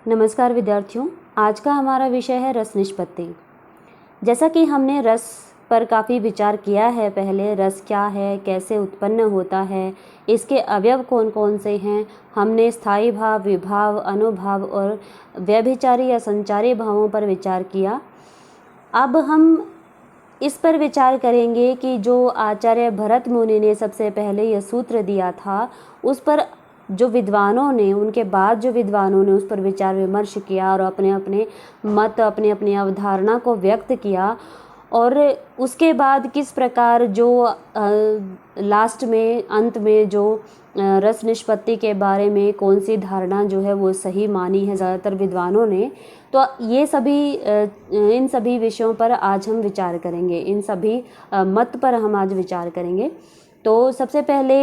नमस्कार विद्यार्थियों, आज का हमारा विषय है रस निष्पत्ति। जैसा कि हमने रस पर काफ़ी विचार किया है पहले, रस क्या है, कैसे उत्पन्न होता है, इसके अवयव कौन कौन से हैं। हमने स्थायी भाव, विभाव, अनुभाव और व्यभिचारी या संचारी भावों पर विचार किया। अब हम इस पर विचार करेंगे कि जो आचार्य भरत मुनि ने सबसे पहले यह सूत्र दिया था, उस पर जो विद्वानों ने, उनके बाद जो विद्वानों ने उस पर विचार विमर्श किया और अपने अपने मत, अपनी अपनी अवधारणा को व्यक्त किया, और उसके बाद किस प्रकार जो लास्ट में, अंत में जो रस निष्पत्ति के बारे में कौन सी धारणा जो है वो सही मानी है ज़्यादातर विद्वानों ने। तो ये सभी इन सभी विषयों पर आज हम विचार करेंगे, इन सभी मत पर हम आज विचार करेंगे। तो सबसे पहले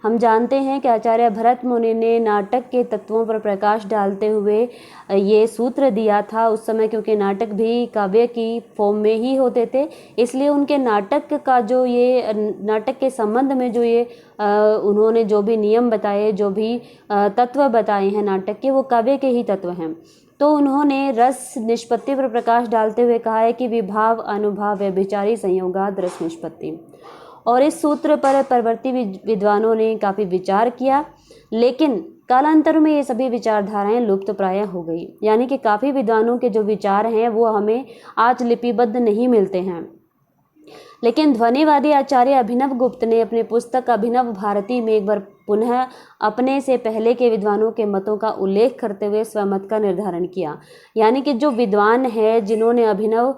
हम जानते हैं कि आचार्य भरत मुनि ने नाटक के तत्वों पर प्रकाश डालते हुए ये सूत्र दिया था। उस समय क्योंकि नाटक भी काव्य की फॉर्म में ही होते थे, इसलिए उनके नाटक का जो ये नाटक के संबंध में जो ये उन्होंने जो भी नियम बताए, जो भी तत्व बताए हैं नाटक के, वो काव्य के ही तत्व हैं। तो उन्होंने रस निष्पत्ति पर प्रकाश डालते हुए कहा है कि विभाव, अनुभाव, व्यभिचारी संयोगाद रस निष्पत्ति। और इस सूत्र पर परवर्ती विद्वानों ने काफ़ी विचार किया, लेकिन कालांतर में ये सभी विचारधाराएं लुप्त प्राय हो गई। यानी कि काफ़ी विद्वानों के जो विचार हैं वो हमें आज लिपिबद्ध नहीं मिलते हैं। लेकिन ध्वनिवादी आचार्य अभिनव गुप्त ने अपनी पुस्तक अभिनव भारती में एक बार पुनः अपने से पहले के विद्वानों के मतों का उल्लेख करते हुए स्वमत का निर्धारण किया। यानी कि जो विद्वान है जिन्होंने अभिनव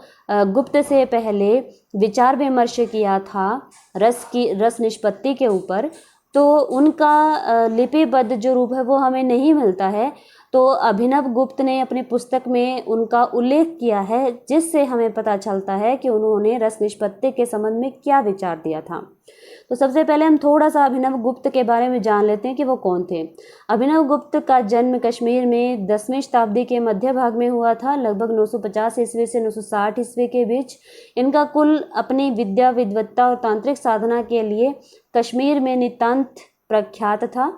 गुप्त से पहले विचार विमर्श किया था रस निष्पत्ति के ऊपर, तो उनका लिपिबद्ध जो रूप है वो हमें नहीं मिलता है। तो अभिनव गुप्त ने अपनी पुस्तक में उनका उल्लेख किया है, जिससे हमें पता चलता है कि उन्होंने रस निष्पत्ति के संबंध में क्या विचार दिया था। तो सबसे पहले हम थोड़ा सा अभिनव गुप्त के बारे में जान लेते हैं कि वो कौन थे। अभिनव गुप्त का जन्म कश्मीर में 10वीं शताब्दी के मध्य भाग में हुआ था, लगभग 950 ईस्वी से 960 ईस्वी के बीच। इनका कुल अपनी विद्या, विद्वत्ता और तांत्रिक साधना के लिए कश्मीर में नितांत प्रख्यात था।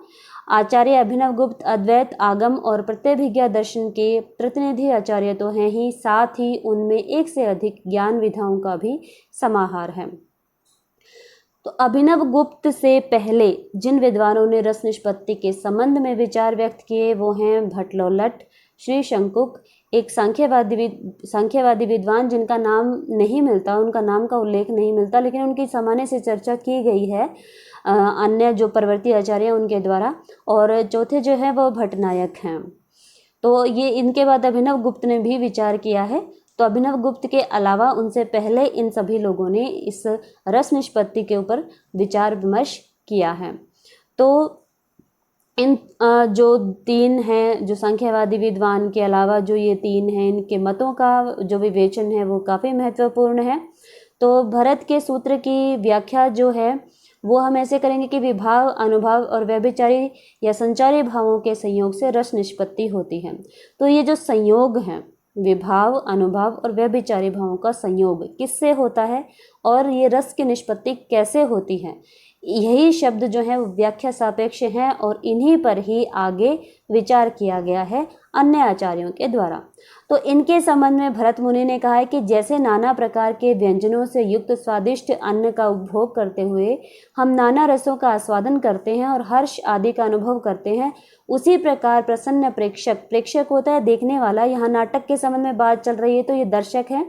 आचार्य अभिनव गुप्त अद्वैत, आगम और प्रत्यभिज्ञा दर्शन के प्रतिनिधि आचार्य तो हैं ही, साथ ही उनमें एक से अधिक ज्ञान विधाओं का भी समाहार है। तो अभिनव गुप्त से पहले जिन विद्वानों ने रस निष्पत्ति के संबंध में विचार व्यक्त किए वो हैं भट्टलोलट, श्री शंकुक, एक सांख्यवादी विद्वान जिनका नाम नहीं मिलता, उनका नाम का उल्लेख नहीं मिलता, लेकिन उनकी सामान्य से चर्चा की गई है अन्य जो परवर्ती आचार्य हैं उनके द्वारा। और चौथे जो है वो भट्टनायक हैं। तो ये इनके बाद अभिनव गुप्त ने भी विचार किया है। तो अभिनव गुप्त के अलावा उनसे पहले इन सभी लोगों ने इस रस निष्पत्ति के ऊपर विचार विमर्श किया है। तो इन जो तीन हैं, जो सांख्यवादी विद्वान के अलावा जो ये तीन हैं, इनके मतों का जो विवेचन है वो काफ़ी महत्वपूर्ण है। तो भरत के सूत्र की व्याख्या जो है वो हम ऐसे करेंगे कि विभाव, अनुभाव और व्यभिचारी या संचारी भावों के संयोग से रस निष्पत्ति होती है। तो ये जो संयोग हैं, विभाव, अनुभाव और व्यभिचारी भावों का संयोग किससे होता है और ये रस की निष्पत्ति कैसे होती है, यही शब्द जो है वो व्याख्या सापेक्ष हैं और इन्हीं पर ही आगे विचार किया गया है अन्य आचार्यों के द्वारा। तो इनके संबंध में भरत मुनि ने कहा है कि जैसे नाना प्रकार के व्यंजनों से युक्त स्वादिष्ट अन्न का उपभोग करते हुए हम नाना रसों का आस्वादन करते हैं और हर्ष आदि का अनुभव करते हैं, उसी प्रकार प्रसन्न प्रेक्षक होता है देखने वाला। यहाँ नाटक के संबंध में बात चल रही है, तो ये दर्शक है,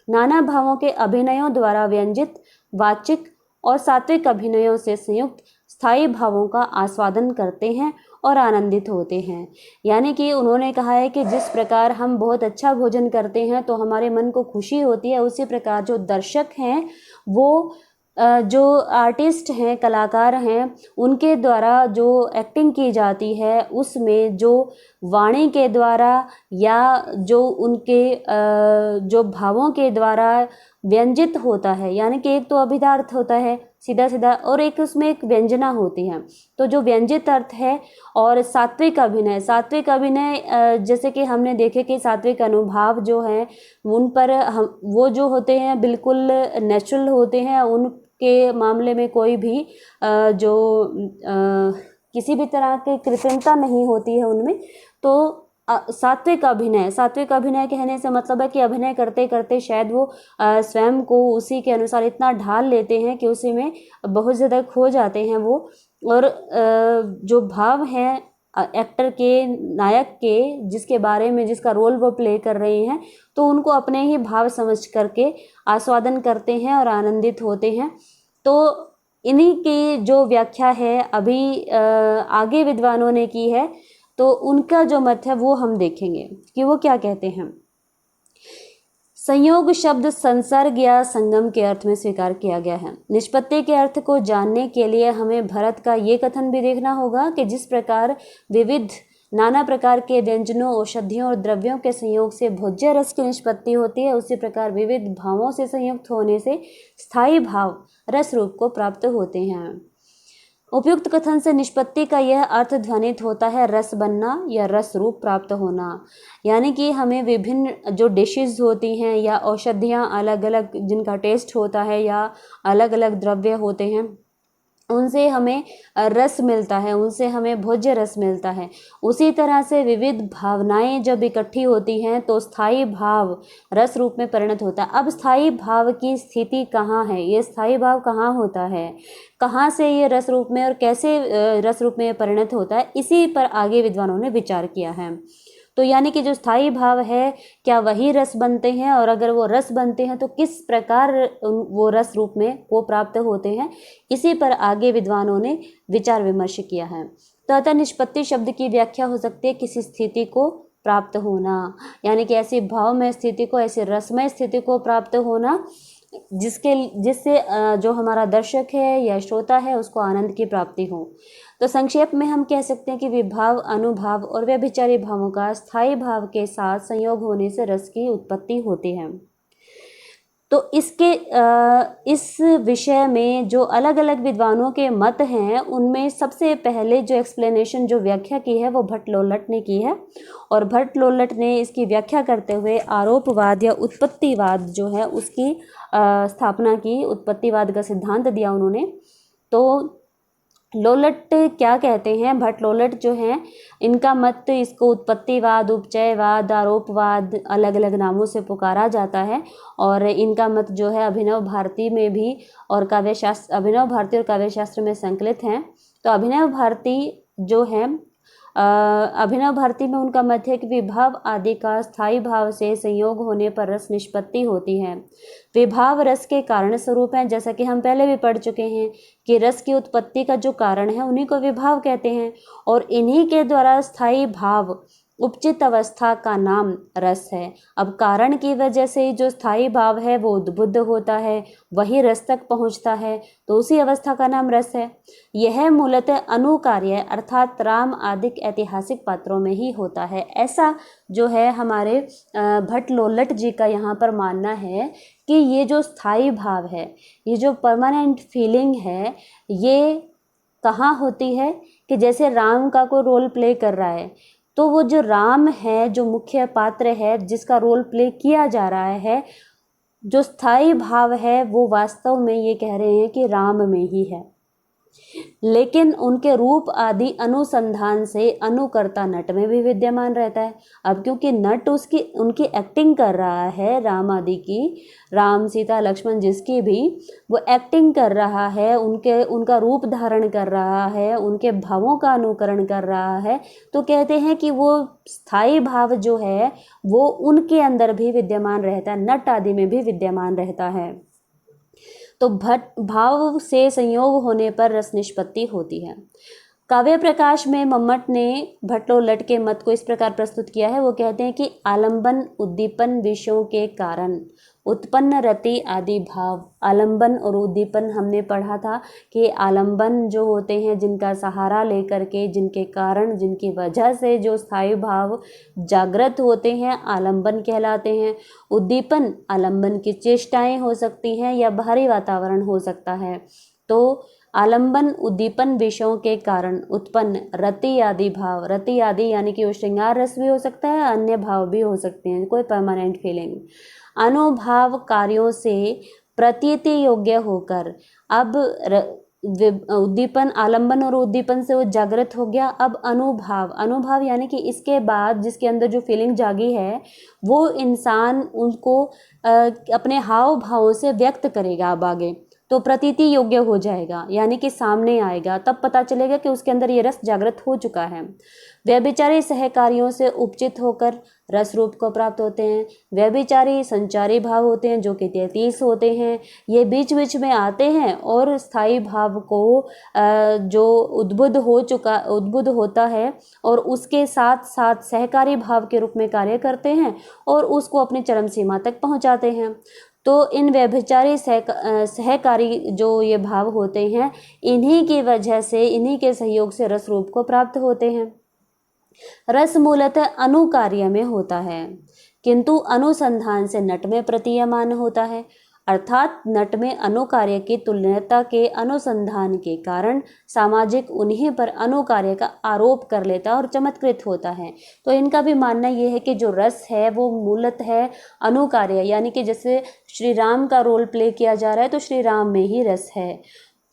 नाना भावों के अभिनयों द्वारा व्यंजित वाचिक और सात्विक अभिनयों से संयुक्त स्थायी भावों का आस्वादन करते हैं और आनंदित होते हैं। यानी कि उन्होंने कहा है कि जिस प्रकार हम बहुत अच्छा भोजन करते हैं तो हमारे मन को खुशी होती है, उसी प्रकार जो दर्शक हैं वो जो आर्टिस्ट हैं, कलाकार हैं, उनके द्वारा जो एक्टिंग की जाती है उसमें जो वाणी के द्वारा या जो उनके जो भावों के द्वारा व्यंजित होता है, यानी कि एक तो अभिधार्थ होता है सीधा सीधा और एक उसमें एक व्यंजना होती है। तो जो व्यंजित अर्थ है और सात्विक अभिनय जैसे कि हमने देखे कि सात्विक अनुभाव जो है उन पर हम वो जो होते हैं बिल्कुल नेचुरल होते हैं, उनके मामले में कोई भी जो किसी भी तरह की कृत्रिमता नहीं होती है उनमें। तो सात्विक अभिनय कहने से मतलब है कि अभिनय करते करते शायद वो स्वयं को उसी के अनुसार इतना ढाल लेते हैं कि उसी में बहुत ज़्यादा खो जाते हैं वो। और जो भाव हैं एक्टर के, नायक के, जिसके बारे में, जिसका रोल वो प्ले कर रहे हैं, तो उनको अपने ही भाव समझ करके आस्वादन करते हैं और आनंदित होते हैं। तो इन्हीं की जो व्याख्या है अभी आगे विद्वानों ने की है, तो उनका जो मत है वो हम देखेंगे कि वो क्या कहते हैं। संयोग शब्द संसर्ग या संगम के अर्थ में स्वीकार किया गया है। निष्पत्ति के अर्थ को जानने के लिए हमें भरत का ये कथन भी देखना होगा कि जिस प्रकार विविध नाना प्रकार के व्यंजनों, औषधियों और द्रव्यों के संयोग से भोज्य रस की निष्पत्ति होती है, उसी प्रकार विविध भावों से संयुक्त होने से स्थायी भाव रस रूप को प्राप्त होते हैं। उपयुक्त कथन से निष्पत्ति का यह अर्थ ध्वनित होता है रस बनना या रस रूप प्राप्त होना। यानी कि हमें विभिन्न जो डिशेस होती हैं या औषधियाँ अलग अलग जिनका टेस्ट होता है या अलग अलग द्रव्य होते हैं, उनसे हमें रस मिलता है, उनसे हमें भोज्य रस मिलता है। उसी तरह से विविध भावनाएं जब इकट्ठी होती हैं तो स्थायी भाव रस रूप में परिणत होता है। अब स्थायी भाव की स्थिति कहाँ है, ये स्थायी भाव कहाँ होता है, कहाँ से ये रस रूप में और कैसे रस रूप में परिणत होता है, इसी पर आगे विद्वानों ने विचार किया है। तो यानी कि जो स्थायी भाव है, क्या वही रस बनते हैं, और अगर वो रस बनते हैं तो किस प्रकार वो रस रूप में वो प्राप्त होते हैं, इसी पर आगे विद्वानों ने विचार विमर्श किया है। तो अतः निष्पत्ति शब्द की व्याख्या हो सकती है किसी स्थिति को प्राप्त होना, यानी कि ऐसी भावमय स्थिति को, ऐसी रसमय स्थिति को प्राप्त होना जिससे जो हमारा दर्शक है या श्रोता है उसको आनंद की प्राप्ति हो। तो संक्षेप में हम कह सकते हैं कि विभाव, अनुभाव और व्यभिचारी भावों का स्थायी भाव के साथ संयोग होने से रस की उत्पत्ति होती है। तो इस विषय में जो अलग अलग विद्वानों के मत हैं, उनमें सबसे पहले जो एक्सप्लेनेशन, जो व्याख्या की है, वो भट्ट लोल्लट ने की है। और भट्ट लोल्लट ने इसकी व्याख्या करते हुए आरोपवाद या उत्पत्तिवाद जो है उसकी स्थापना की, उत्पत्तिवाद का सिद्धांत दिया उन्होंने। तो लोल्लट क्या कहते हैं, भट्ट लोल्लट जो हैं, इनका मत, इसको उत्पत्तिवाद, उपचयवाद, आरोपवाद अलग अलग नामों से पुकारा जाता है। और इनका मत जो है अभिनव भारती में भी और काव्यशास्त्र, अभिनव भारती और काव्यशास्त्र में संकलित हैं। तो अभिनव भारती जो है, अभिनव भारती में उनका मत है कि विभाव आदि का स्थायी भाव से संयोग होने पर रस निष्पत्ति होती है। विभाव रस के कारण स्वरूप हैं, जैसा कि हम पहले भी पढ़ चुके हैं कि रस की उत्पत्ति का जो कारण है उन्हीं को विभाव कहते हैं, और इन्हीं के द्वारा स्थायी भाव, उपचित अवस्था का नाम रस है। अब कारण की वजह से जो स्थायी भाव है वो उद्बुद्ध होता है, वही रस तक पहुंचता है, तो उसी अवस्था का नाम रस है। यह मूलतः अनुकार्य अर्थात राम आदि ऐतिहासिक पात्रों में ही होता है। ऐसा जो है हमारे भट्ट लोल्लट जी का यहाँ पर मानना है कि ये जो स्थायी भाव है, ये जो परमानेंट फीलिंग है, ये कहाँ होती है कि जैसे राम का कोई रोल प्ले कर रहा है, तो वो जो राम है, जो मुख्य पात्र है, जिसका रोल प्ले किया जा रहा है, जो स्थायी भाव है वो वास्तव में ये कह रहे हैं कि राम में ही है, लेकिन उनके रूप आदि अनुसंधान से अनुकर्ता नट में भी विद्यमान रहता है। अब क्योंकि नट उनकी एक्टिंग कर रहा है, राम आदि की, राम सीता लक्ष्मण जिसकी भी, वो एक्टिंग कर रहा है, उनका रूप धारण कर रहा है, उनके भावों का अनुकरण कर रहा है, तो कहते हैं कि वो स्थायी भाव जो है वो उनके अंदर भी विद्यमान रहता है, नट आदि में भी विद्यमान रहता है। तो भाव से संयोग होने पर रस निष्पत्ति होती है। काव्य प्रकाश में मम्मट ने भट्ट लोल्लट के मत को इस प्रकार प्रस्तुत किया है। वो कहते हैं कि आलंबन उद्दीपन विषयों के कारण उत्पन्न रति आदि भाव। आलंबन और उद्दीपन हमने पढ़ा था कि आलंबन जो होते हैं जिनका सहारा लेकर के, जिनके कारण, जिनकी वजह से जो स्थायी भाव जागृत होते हैं, आलंबन कहलाते हैं। उद्दीपन आलंबन की चेष्टाएं हो सकती हैं या बाहरी वातावरण हो सकता है। तो आलंबन उद्दीपन विषयों के कारण उत्पन्न रति आदि भाव, रति आदि यानी कि वो श्रृंगार रस भी हो सकता है, अन्य भाव भी हो सकते हैं, कोई परमानेंट फीलिंग। अनुभाव कार्यों से प्रतीति योग्य होकर, अब उद्दीपन, आलंबन और उद्दीपन से वो जागृत हो गया। अब अनुभाव, अनुभाव यानी कि इसके बाद जिसके अंदर जो फीलिंग जागी है वो इंसान उनको अपने हाव भावों से व्यक्त करेगा। अब आगे तो प्रतीति योग्य हो जाएगा, यानी कि सामने आएगा, तब पता चलेगा कि उसके अंदर ये रस जागृत हो चुका है। व्यभिचारी सहकारियों से उपचित होकर रस रूप को प्राप्त होते हैं। व्यभिचारी संचारी भाव होते हैं जो कि 33 होते हैं। ये बीच बीच में आते हैं और स्थायी भाव को जो उद्बुद्ध होता है और उसके साथ साथ सहकारी भाव के रूप में कार्य करते हैं और उसको अपनी चरम सीमा तक पहुंचाते हैं। तो इन व्यभिचारी सहकारी जो ये भाव होते हैं, इन्हीं की वजह से, इन्हीं के सहयोग से रस रूप को प्राप्त होते हैं। रस मूलतः अनुकार्य में होता है, किंतु अनुसंधान से नट में प्रतीयमान होता है। अर्थात नट में अनुकार्य की तुल्यता के अनुसंधान के कारण सामाजिक उन्हीं पर अनुकार्य का आरोप कर लेता है और चमत्कृत होता है। तो इनका भी मानना यह है कि जो रस है वो मूलतः है अनुकार्य, यानी कि जैसे श्री राम का रोल प्ले किया जा रहा है तो श्री राम में ही रस है,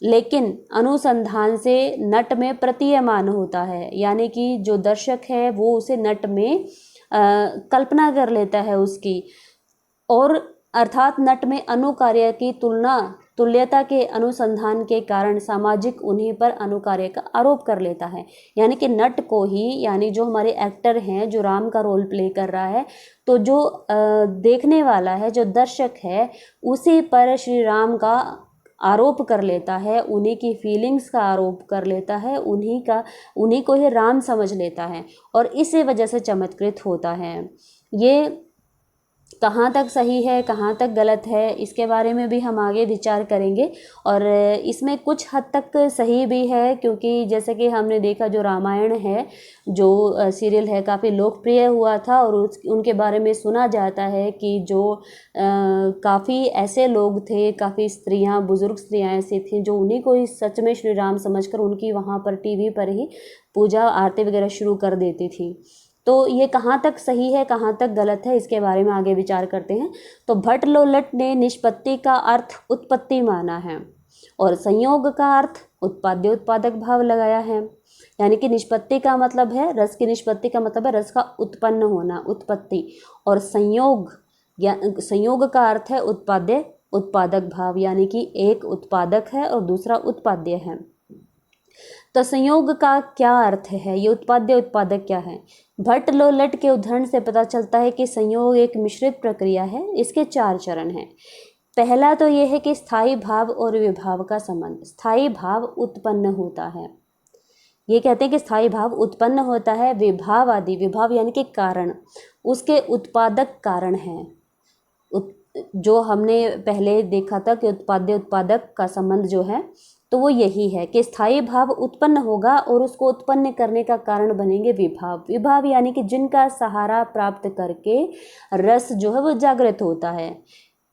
लेकिन अनुसंधान से नट में प्रतीयमान होता है, यानी कि जो दर्शक है वो उसे नट में कल्पना कर लेता है उसकी, और अर्थात नट में अनुकार्य की तुल्यता के अनुसंधान के कारण सामाजिक उन्हीं पर अनुकार्य का आरोप कर लेता है। यानी कि नट को ही, यानी जो हमारे एक्टर हैं, जो राम का रोल प्ले कर रहा है, तो जो देखने वाला है, जो दर्शक है, उसी पर श्री राम का आरोप कर लेता है, उन्हीं की फीलिंग्स का आरोप कर लेता है, उन्हीं को ही राम समझ लेता है और इसी वजह से चमत्कृत होता है। ये कहाँ तक सही है, कहाँ तक गलत है, इसके बारे में भी हम आगे विचार करेंगे। और इसमें कुछ हद तक सही भी है, क्योंकि जैसे कि हमने देखा जो रामायण है, जो सीरियल है, काफ़ी लोकप्रिय हुआ था और उनके बारे में सुना जाता है कि जो काफ़ी ऐसे लोग थे, काफ़ी स्त्रियाँ, बुज़ुर्ग स्त्रियाँ ऐसी थीं जो उन्हीं को ही सच में श्री राम समझकर उनकी वहाँ पर टीवी पर ही पूजा आरती वगैरह शुरू कर देती थी। तो ये कहाँ तक सही है, कहाँ तक गलत है, इसके बारे में आगे विचार करते हैं। तो भट्ट लोलट ने निष्पत्ति का अर्थ उत्पत्ति माना है और संयोग का अर्थ उत्पाद्य उत्पादक भाव लगाया है। यानी कि निष्पत्ति का मतलब है, रस की निष्पत्ति का मतलब है रस का उत्पन्न होना, उत्पत्ति, और संयोग का अर्थ है उत्पाद्य उत्पादक भाव, यानी कि एक उत्पादक है और दूसरा उत्पाद्य है। तो संयोग का क्या अर्थ है, ये उत्पाद्य उत्पादक क्या है? भट्ट लोलट के उदाहरण से पता चलता है कि संयोग एक मिश्रित प्रक्रिया है। इसके 4 चरण हैं। पहला तो ये है कि स्थायी भाव और विभाव का संबंध। स्थायी भाव उत्पन्न होता है, ये कहते हैं कि स्थायी भाव उत्पन्न होता है। विभाव आदि, विभाव यानी कि कारण, उसके उत्पादक कारण हैं। जो हमने पहले देखा था कि उत्पाद्य उत्पादक का संबंध जो है, तो वो यही है कि स्थायी भाव उत्पन्न होगा और उसको उत्पन्न करने का कारण बनेंगे विभाव। विभाव यानी कि जिनका सहारा प्राप्त करके रस जो है वो जागृत होता है।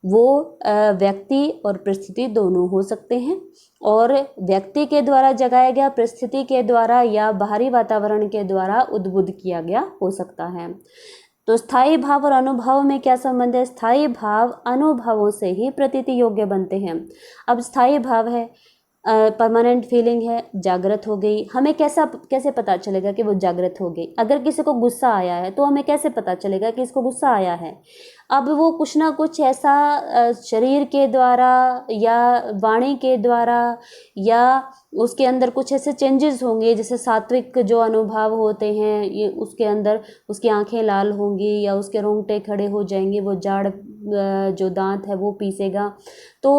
वो व्यक्ति और परिस्थिति दोनों हो सकते हैं, और व्यक्ति के द्वारा जगाया गया, परिस्थिति के द्वारा या बाहरी वातावरण के द्वारा उद्बुद्ध किया गया हो सकता है। तो स्थायी भाव और अनुभव में क्या संबंध है? स्थायी भाव अनुभवों से ही प्रतीति योग्य बनते हैं। अब स्थायी भाव है, परमानेंट फीलिंग है, जागृत हो गई, हमें कैसे पता चलेगा कि वो जागृत हो गई? अगर किसी को गुस्सा आया है तो हमें कैसे पता चलेगा कि इसको गुस्सा आया है? अब वो कुछ ना कुछ ऐसा शरीर के द्वारा या वाणी के द्वारा या उसके अंदर कुछ ऐसे चेंजेस होंगे, जैसे सात्विक जो अनुभव होते हैं, ये उसके अंदर उसकी आंखें लाल होंगी या उसके रोंगटे खड़े हो जाएंगे, वो जाड़ जो दांत है वो पीसेगा, तो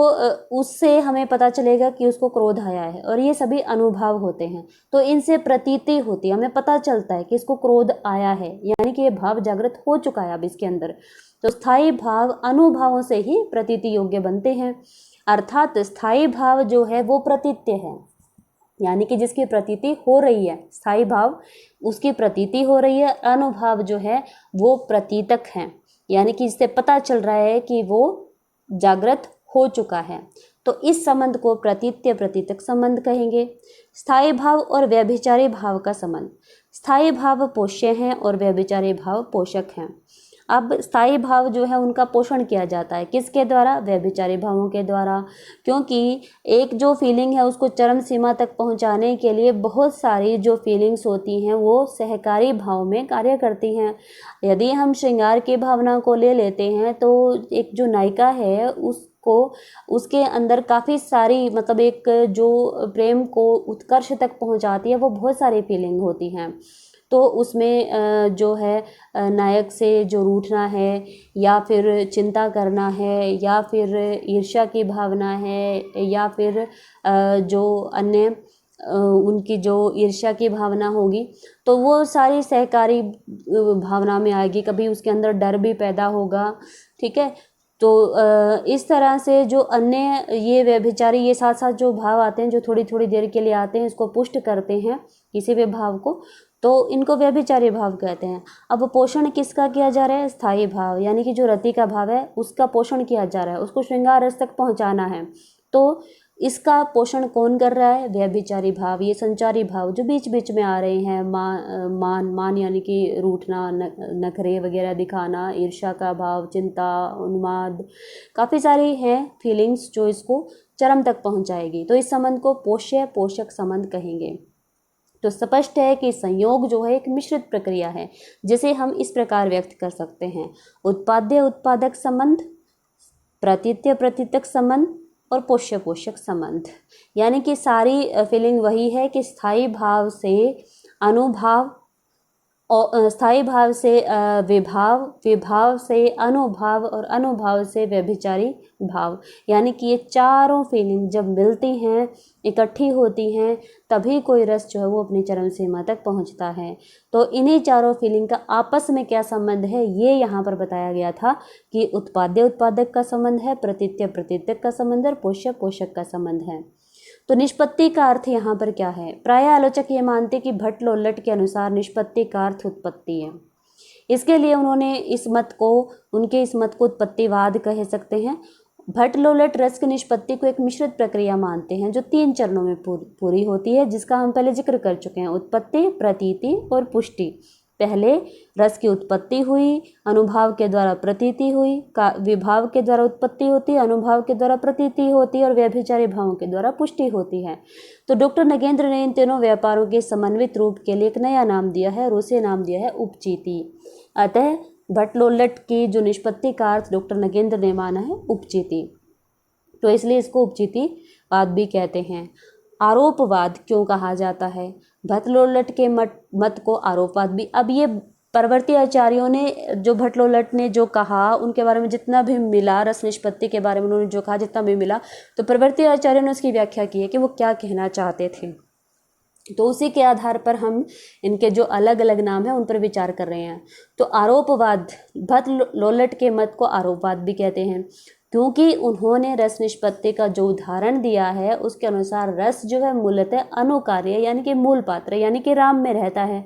उससे हमें पता चलेगा कि उसको क्रोध आया है। और ये सभी अनुभव होते हैं, तो इनसे प्रतीति होती है, हमें पता चलता है कि इसको क्रोध आया है, यानी कि ये भाव जागृत हो चुका है अब इसके अंदर। तो स्थायी भाव अनुभवों से ही प्रतीति योग्य बनते हैं। अर्थात स्थायी भाव जो है वो प्रतीत्य है, यानी कि जिसकी प्रतीति हो रही है, स्थायी भाव उसकी प्रतीति हो रही है, अनुभव जो है वो प्रतीतक है, यानी कि इससे पता चल रहा है कि वो जागृत हो चुका है। तो इस संबंध को प्रतीत्य प्रतीतक संबंध कहेंगे। स्थायी भाव और व्यभिचारी भाव का संबंध। स्थायी भाव पोष्य हैं और व्यभिचारी भाव पोषक हैं। अब स्थायी भाव जो है उनका पोषण किया जाता है किसके द्वारा? व्यभिचारी भावों के द्वारा, क्योंकि एक जो फीलिंग है उसको चरम सीमा तक पहुंचाने के लिए बहुत सारी जो फीलिंग्स होती हैं वो सहकारी भाव में कार्य करती हैं। यदि हम श्रृंगार की भावना को ले लेते हैं तो एक जो नायिका है उसको उसके अंदर काफ़ी सारी मतलब एक जो प्रेम को उत्कर्ष तक पहुंचाती है वो बहुत सारी फीलिंग होती हैं। तो उसमें जो है नायक से जो रूठना है या फिर चिंता करना है या फिर ईर्ष्या की भावना है या फिर जो अन्य उनकी जो ईर्ष्या की भावना होगी तो वो सारी सहकारी भावना में आएगी। कभी उसके अंदर डर भी पैदा होगा, ठीक है। तो इस तरह से जो अन्य ये व्यभिचारी ये साथ साथ जो भाव आते हैं जो थोड़ी थोड़ी देर के लिए आते हैं इसको पुष्ट करते हैं किसी भी भाव को, तो इनको व्यभिचारी भाव कहते हैं। अब पोषण किसका किया जा रहा है? स्थायी भाव, यानी कि जो रति का भाव है उसका पोषण किया जा रहा है, उसको श्रृंगार रस तक पहुंचाना है। तो इसका पोषण कौन कर रहा है? व्यभिचारी भाव। ये संचारी भाव जो बीच बीच में आ रहे हैं, मान यानी कि रूठना, नखरे वगैरह दिखाना, ईर्ष्या का भाव, चिंता, उन्माद, काफ़ी सारी हैं फीलिंग्स जो इसको चरम तक पहुंचाएगी। तो इस संबंध को पोष्य पोषक संबंध कहेंगे। तो स्पष्ट है कि संयोग जो है एक मिश्रित प्रक्रिया है जिसे हम इस प्रकार व्यक्त कर सकते हैं: उत्पाद्य उत्पादक संबंध, प्रतीत्य प्रतीतक संबंध और पोष्य पोषक संबंध। यानी कि सारी फीलिंग वही है कि स्थायी भाव से अनुभाव और स्थायी भाव से विभाव, विभाव से अनुभाव और अनुभाव से व्यभिचारी भाव। यानी कि ये चारों फीलिंग जब मिलती हैं, इकट्ठी होती हैं, तभी कोई रस जो है वो अपनी चरम सीमा तक पहुंचता है। तो इन्हीं चारों फीलिंग का आपस में क्या संबंध है ये यहाँ पर बताया गया था कि उत्पाद्य उत्पादक का संबंध है, प्रतीत्य प्रतीतक का संबंध है, पोष्य पोषक का संबंध है। तो निष्पत्ति का अर्थ यहाँ पर क्या है? प्राय आलोचक ये मानते कि भट्ट लोल्लट के अनुसार निष्पत्ति का अर्थ उत्पत्ति है। इसके लिए उन्होंने उनके इस मत को उत्पत्तिवाद कह सकते हैं। भट्ट लोल्लट रस की निष्पत्ति को एक मिश्रित प्रक्रिया मानते हैं जो 3 चरणों में पूरी होती है, जिसका हम पहले जिक्र कर चुके हैं: उत्पत्ति, प्रतीति और पुष्टि। पहले रस की उत्पत्ति हुई, अनुभाव के द्वारा प्रतीति हुई, विभाव के द्वारा उत्पत्ति होती है, अनुभाव के द्वारा प्रतीति होती है और व्यभिचारी भावों के द्वारा पुष्टि होती है। तो डॉक्टर नगेंद्र ने इन तीनों व्यापारों के समन्वित रूप के लिए एक नया नाम दिया है और उसे नाम दिया है उपचीति। अतः भट्ट लोल्लट की जो निष्पत्ति का अर्थ डॉक्टर नगेंद्र ने माना है उपचीति, तो इसलिए इसको उपचीतिवाद भी कहते हैं। आरोपवाद क्यों कहा जाता है? भट्ट लोल्लट के मत को आरोपवाद भी, अब ये परवर्ती आचार्यों ने जो भट्ट लोल्लट ने जो कहा उनके बारे में जितना भी मिला, रस निष्पत्ति के बारे में उन्होंने जो कहा जितना भी मिला, तो परवर्ती आचार्यों ने उसकी व्याख्या की है कि वो क्या कहना चाहते थे। तो उसी के आधार पर हम इनके जो अलग अलग नाम हैं उन पर विचार कर रहे हैं। तो आरोपवाद, भट्ट लोल्लट के मत को आरोपवाद भी कहते हैं क्योंकि उन्होंने रस निष्पत्ति का जो उदाहरण दिया है उसके अनुसार रस जो है मूलतः अनुकार्य यानी कि मूल पात्र यानी कि राम में रहता है,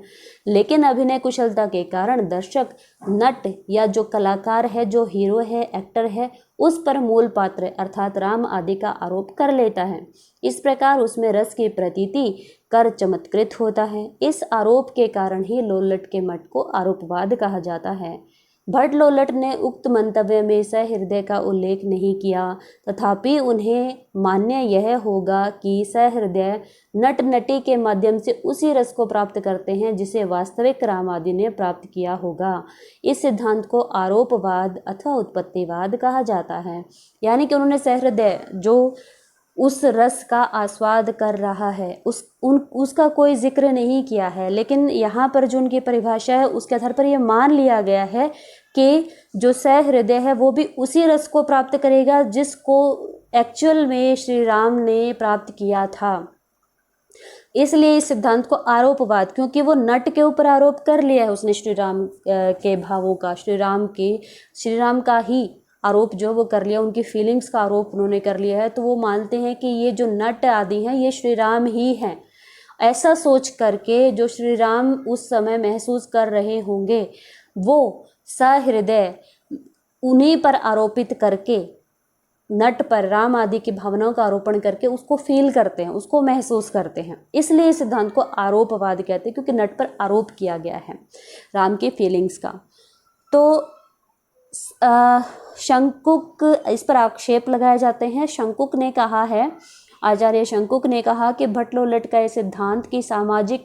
लेकिन अभिनय कुशलता के कारण दर्शक, नट या जो कलाकार है, जो हीरो है, एक्टर है, उस पर मूल पात्र अर्थात राम आदि का आरोप कर लेता है। इस प्रकार उसमें रस की प्रतीति कर चमत्कृत होता है। इस आरोप के कारण ही लोल्लट के मत को आरोपवाद कहा जाता है। भट्ट लोल्लट ने उक्त मंतव्य में सहृदय का उल्लेख नहीं किया, तथापि उन्हें मान्य यह होगा कि सहृदय नट नटी के माध्यम से उसी रस को प्राप्त करते हैं जिसे वास्तविक राम आदि ने प्राप्त किया होगा। इस सिद्धांत को आरोपवाद अथवा उत्पत्तिवाद कहा जाता है। यानी कि उन्होंने सहृदय जो उस रस का आस्वाद कर रहा है उसका कोई जिक्र नहीं किया है, लेकिन यहाँ पर जो उनकी परिभाषा है उसके आधार पर यह मान लिया गया है कि जो सहृदय है वो भी उसी रस को प्राप्त करेगा जिसको एक्चुअल में श्री राम ने प्राप्त किया था। इसलिए इस सिद्धांत को आरोपवाद, क्योंकि वो नट के ऊपर आरोप कर लिया है उसने श्री राम के भावों का, श्री राम का ही आरोप जो वो कर लिया, उनकी फीलिंग्स का आरोप उन्होंने कर लिया है। तो वो मानते हैं कि ये जो नट आदि हैं ये श्री राम ही हैं। ऐसा सोच करके जो श्री राम उस समय महसूस कर रहे होंगे वो सहृदय उन्हीं पर आरोपित करके नट पर राम आदि की भावनाओं का आरोपण करके उसको फील करते हैं, उसको महसूस करते हैं। इसलिए इस सिद्धांत को आरोपवाद कहते हैं, क्योंकि नट पर आरोप किया गया है राम की फीलिंग्स का। तो शंकुक, इस पर आक्षेप लगाए जाते हैं। शंकुक ने कहा है, आचार्य शंकुक ने कहा कि भट्ट लोल्लट का ये सिद्धांत की सामाजिक,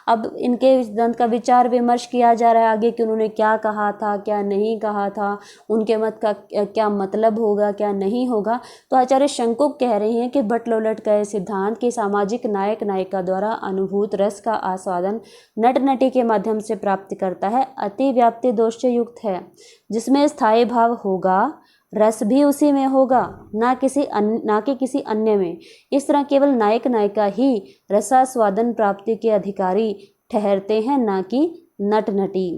अब इनके सिद्धांत का विचार विमर्श किया जा रहा है आगे कि उन्होंने क्या कहा था, क्या नहीं कहा था, उनके मत का क्या मतलब होगा, क्या नहीं होगा। तो आचार्य शंकुक कह रहे हैं कि भट्ट लोल्लट का ये सिद्धांत कि सामाजिक नायक नायिका द्वारा अनुभूत रस का आस्वादन नट नटी के माध्यम से प्राप्त करता है, अति व्याप्ति दोष से युक्त है, जिसमें स्थायी भाव होगा, रस भी उसी में होगा, ना कि किसी अन्य में। इस तरह केवल नायक नायिका ही रसास्वादन प्राप्ति के अधिकारी ठहरते हैं, ना कि नट नटी।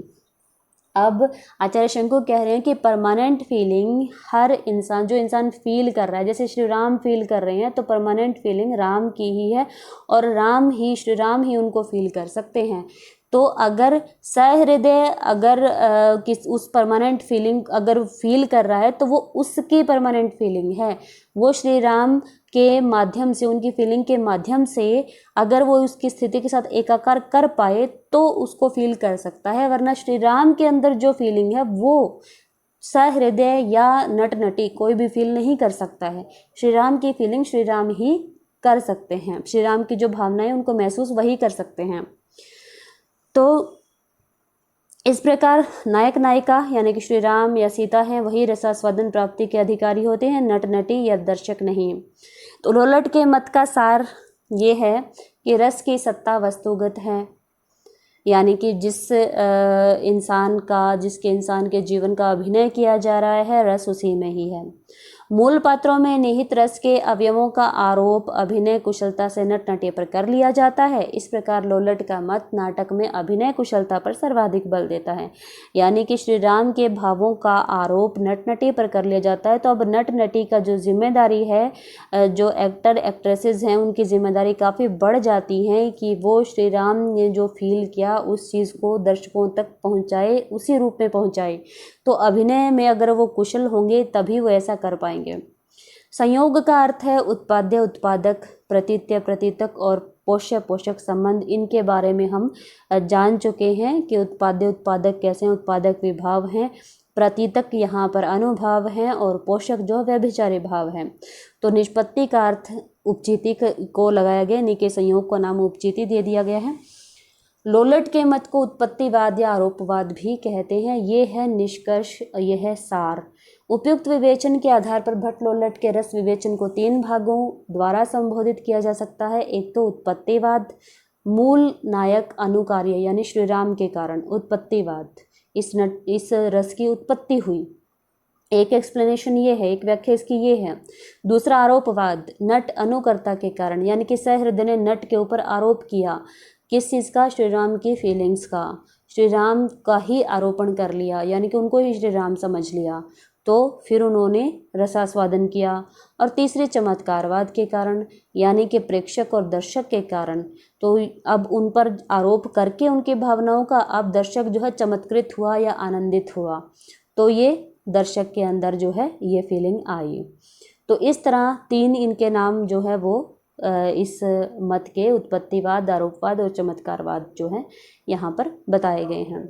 अब आचार्य शंकु कह रहे हैं कि परमानेंट फीलिंग हर इंसान, जो इंसान फील कर रहा है, जैसे श्री राम फील कर रहे हैं, तो परमानेंट फीलिंग राम की ही है और श्री राम ही उनको फील कर सकते हैं। तो अगर सहृदय उस परमानेंट फीलिंग अगर फील कर रहा है तो वो उसकी परमानेंट फीलिंग है, वो श्री राम के माध्यम से, उनकी फीलिंग के माध्यम से अगर वो उसकी स्थिति के साथ एकाकार कर पाए तो उसको फील कर सकता है, वरना श्री राम के अंदर जो फीलिंग है वो सहृदय या नट नटी कोई भी फील नहीं कर सकता है। श्री राम की फीलिंग श्री राम ही कर सकते हैं, श्री राम की जो भावनाएं उनको महसूस वही कर सकते हैं। तो इस प्रकार नायक नायिका यानी कि श्री राम या सीता हैं, वही रसास्वादन प्राप्ति के अधिकारी होते हैं, नट नटी या दर्शक नहीं। तो लोल्लट के मत का सार ये है कि रस की सत्ता वस्तुगत है, यानी कि जिसके इंसान के जीवन का अभिनय किया जा रहा है, रस उसी में ही है। मूल पात्रों में निहित रस के अवयवों का आरोप अभिनय कुशलता से नट नटी पर कर लिया जाता है। इस प्रकार लोल्लट का मत नाटक में अभिनय कुशलता पर सर्वाधिक बल देता है, यानी कि श्री राम के भावों का आरोप नट नटी पर कर लिया जाता है। तो अब नट नटी का जो जिम्मेदारी है, जो एक्टर एक्ट्रेसेस हैं, उनकी जिम्मेदारी काफ़ी बढ़ जाती है कि वो श्री राम ने जो फील किया उस चीज़ को दर्शकों तक पहुँचाए, उसी रूप में पहुँचाए। तो अभिनय में अगर वो कुशल होंगे तभी वो ऐसा कर पाएंगे। संयोग का अर्थ है उत्पाद्य उत्पादक, प्रतीत्य प्रतीतक और पोष्य पोषक संबंध। इनके बारे में हम जान चुके हैं कि उत्पाद्य उत्पादक कैसे हैं, उत्पादक विभाव हैं, प्रतीतक यहाँ पर अनुभाव हैं और पोषक जो व्यभिचारी भाव हैं। तो निष्पत्ति का अर्थ उपचिति को लगाया गया, यानी कि संयोग का नाम उपचिति दे दिया गया है। लोल्लट के मत को उत्पत्तिवाद या आरोपवाद भी कहते हैं। ये है निष्कर्ष, ये है सार। उपयुक्त विवेचन के आधार पर भट्ट लोल्लट के रस विवेचन को 3 भागों द्वारा संबोधित किया जा सकता है। एक तो उत्पत्तिवाद, मूल नायक अनुकार्य यानी श्री राम के कारण उत्पत्तिवाद, इस रस की उत्पत्ति हुई, एक एक्सप्लेनेशन ये है, एक व्याख्या इसकी ये है। दूसरा आरोपवाद, नट अनुकर्ता के कारण, यानी कि सहृदय ने नट के ऊपर आरोप किया, किस चीज़ का, श्री राम की फीलिंग्स का, श्री राम का ही आरोपण कर लिया, यानी कि उनको ही श्री राम समझ लिया, तो फिर उन्होंने रसास्वादन किया। और तीसरे चमत्कारवाद के कारण, यानी कि प्रेक्षक और दर्शक के कारण, तो अब उन पर आरोप करके उनकी भावनाओं का अब दर्शक जो है चमत्कृत हुआ या आनंदित हुआ, तो ये दर्शक के अंदर जो है ये फीलिंग आई। तो इस तरह 3 इनके नाम जो है वो इस मत के उत्पत्तिवाद, आरोपवाद और चमत्कारवाद जो है यहाँ पर बताए गए हैं।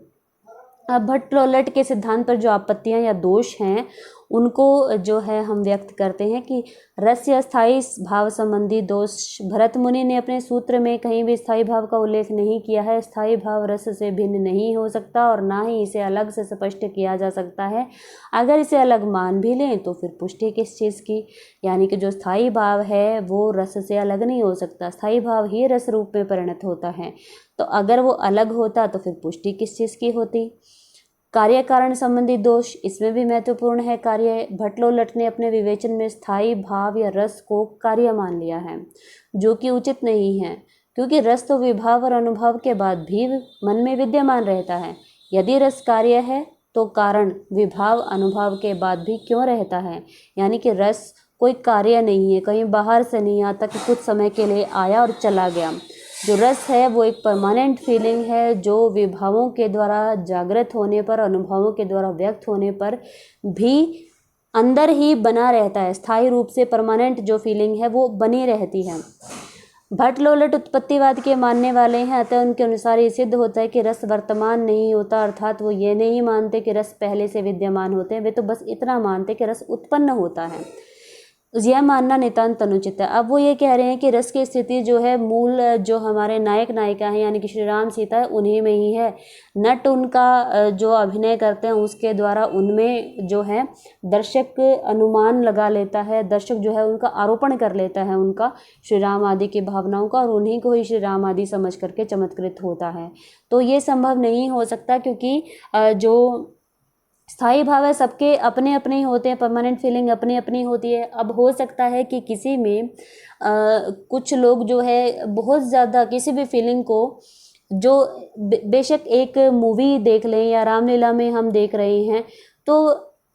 अब भट्ट लोल्लट के सिद्धांत पर जो आपत्तियां या दोष हैं उनको जो है हम व्यक्त करते हैं कि रस या स्थायी भाव संबंधी दोष। भरत मुनि ने अपने सूत्र में कहीं भी स्थायी भाव का उल्लेख नहीं किया है। स्थायी भाव रस से भिन्न नहीं हो सकता और ना ही इसे अलग से स्पष्ट किया जा सकता है। अगर इसे अलग मान भी लें तो फिर पुष्टि किस चीज़ की, यानी कि जो स्थायी भाव है वो रस से अलग नहीं हो सकता, स्थायी भाव ही रस रूप में परिणत होता है। तो अगर वो अलग होता तो फिर पुष्टि किस चीज़ की होती। कार्य कारण संबंधी दोष, इसमें भी महत्वपूर्ण है कार्य। भट्ट लोल्लट ने अपने विवेचन में स्थायी भाव या रस को कार्य मान लिया है, जो कि उचित नहीं है, क्योंकि रस तो विभाव और अनुभव के बाद भी मन में विद्यमान रहता है। यदि रस कार्य है तो कारण विभाव अनुभव के बाद भी क्यों रहता है, यानी कि रस कोई कार्य नहीं है, कहीं बाहर से नहीं आता कि कुछ समय के लिए आया और चला गया। जो रस है वो एक परमानेंट फीलिंग है, जो विभावों के द्वारा जागृत होने पर, अनुभवों के द्वारा व्यक्त होने पर भी अंदर ही बना रहता है, स्थायी रूप से परमानेंट जो फीलिंग है वो बनी रहती है। भट्ट लोलट उत्पत्तिवाद के मानने वाले हैं, अतः उनके अनुसार ये सिद्ध होता है कि रस वर्तमान नहीं होता, अर्थात वो ये नहीं मानते कि रस पहले से विद्यमान होते हैं, वे तो बस इतना मानते कि रस उत्पन्न होता है। यह मानना नितांत अनुचित है। अब वो ये कह रहे हैं कि रस की स्थिति जो है मूल जो हमारे नायक नायिका हैं यानी कि श्री राम सीता है उन्हीं में ही है। नट उनका जो अभिनय करते हैं उसके द्वारा उनमें जो है दर्शक अनुमान लगा लेता है, दर्शक जो है उनका आरोपण कर लेता है उनका श्री राम आदि की भावनाओं का, और उन्हीं को ही श्री राम आदि समझ करके चमत्कृत होता है। तो ये संभव नहीं हो सकता, क्योंकि जो स्थायी भाव है सबके अपने अपने ही होते हैं, परमानेंट फीलिंग अपनी अपनी होती है। अब हो सकता है कि किसी में कुछ लोग जो है बहुत ज़्यादा किसी भी फीलिंग को जो बेशक एक मूवी देख लें या रामलीला में हम देख रहे हैं तो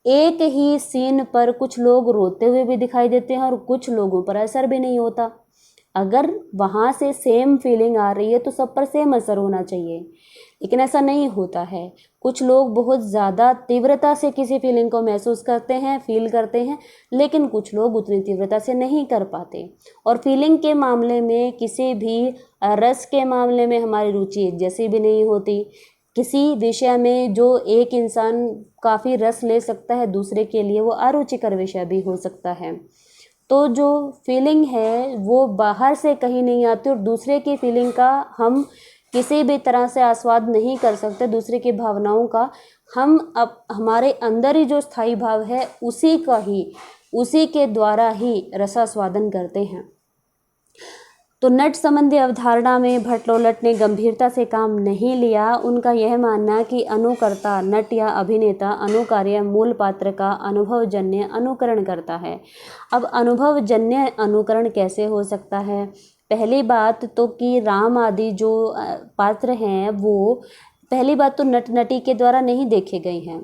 एक ही सीन पर कुछ लोग रोते हुए भी दिखाई देते हैं और कुछ लोगों पर असर भी नहीं होता। अगर वहाँ से सेम फीलिंग आ रही है तो सब पर सेम असर होना चाहिए, लेकिन ऐसा नहीं होता है। कुछ लोग बहुत ज़्यादा तीव्रता से किसी फीलिंग को महसूस करते हैं, फील करते हैं, लेकिन कुछ लोग उतनी तीव्रता से नहीं कर पाते। और फीलिंग के मामले में किसी भी रस के मामले में हमारी रुचि एक जैसी भी नहीं होती। किसी विषय में जो एक इंसान काफ़ी रस ले सकता है दूसरे के लिए वो अरुचिकर विषय भी हो सकता है। तो जो फीलिंग है वो बाहर से कहीं नहीं आती और दूसरे की फीलिंग का हम किसी भी तरह से आस्वाद नहीं कर सकते। दूसरे की भावनाओं का हम अब हमारे अंदर ही जो स्थायी भाव है उसी के द्वारा ही रसास्वादन करते हैं। तो नट संबंधी अवधारणा में भट्ट लोलट ने गंभीरता से काम नहीं लिया। उनका यह मानना कि अनुकर्ता नट या अभिनेता अनुकार्य मूल पात्र का अनुभवजन्य अनुकरण करता है। अब अनुभवजन्य अनुकरण कैसे हो सकता है? पहली बात तो कि राम आदि जो पात्र हैं वो पहली बात तो नट नटी के द्वारा नहीं देखे गए हैं,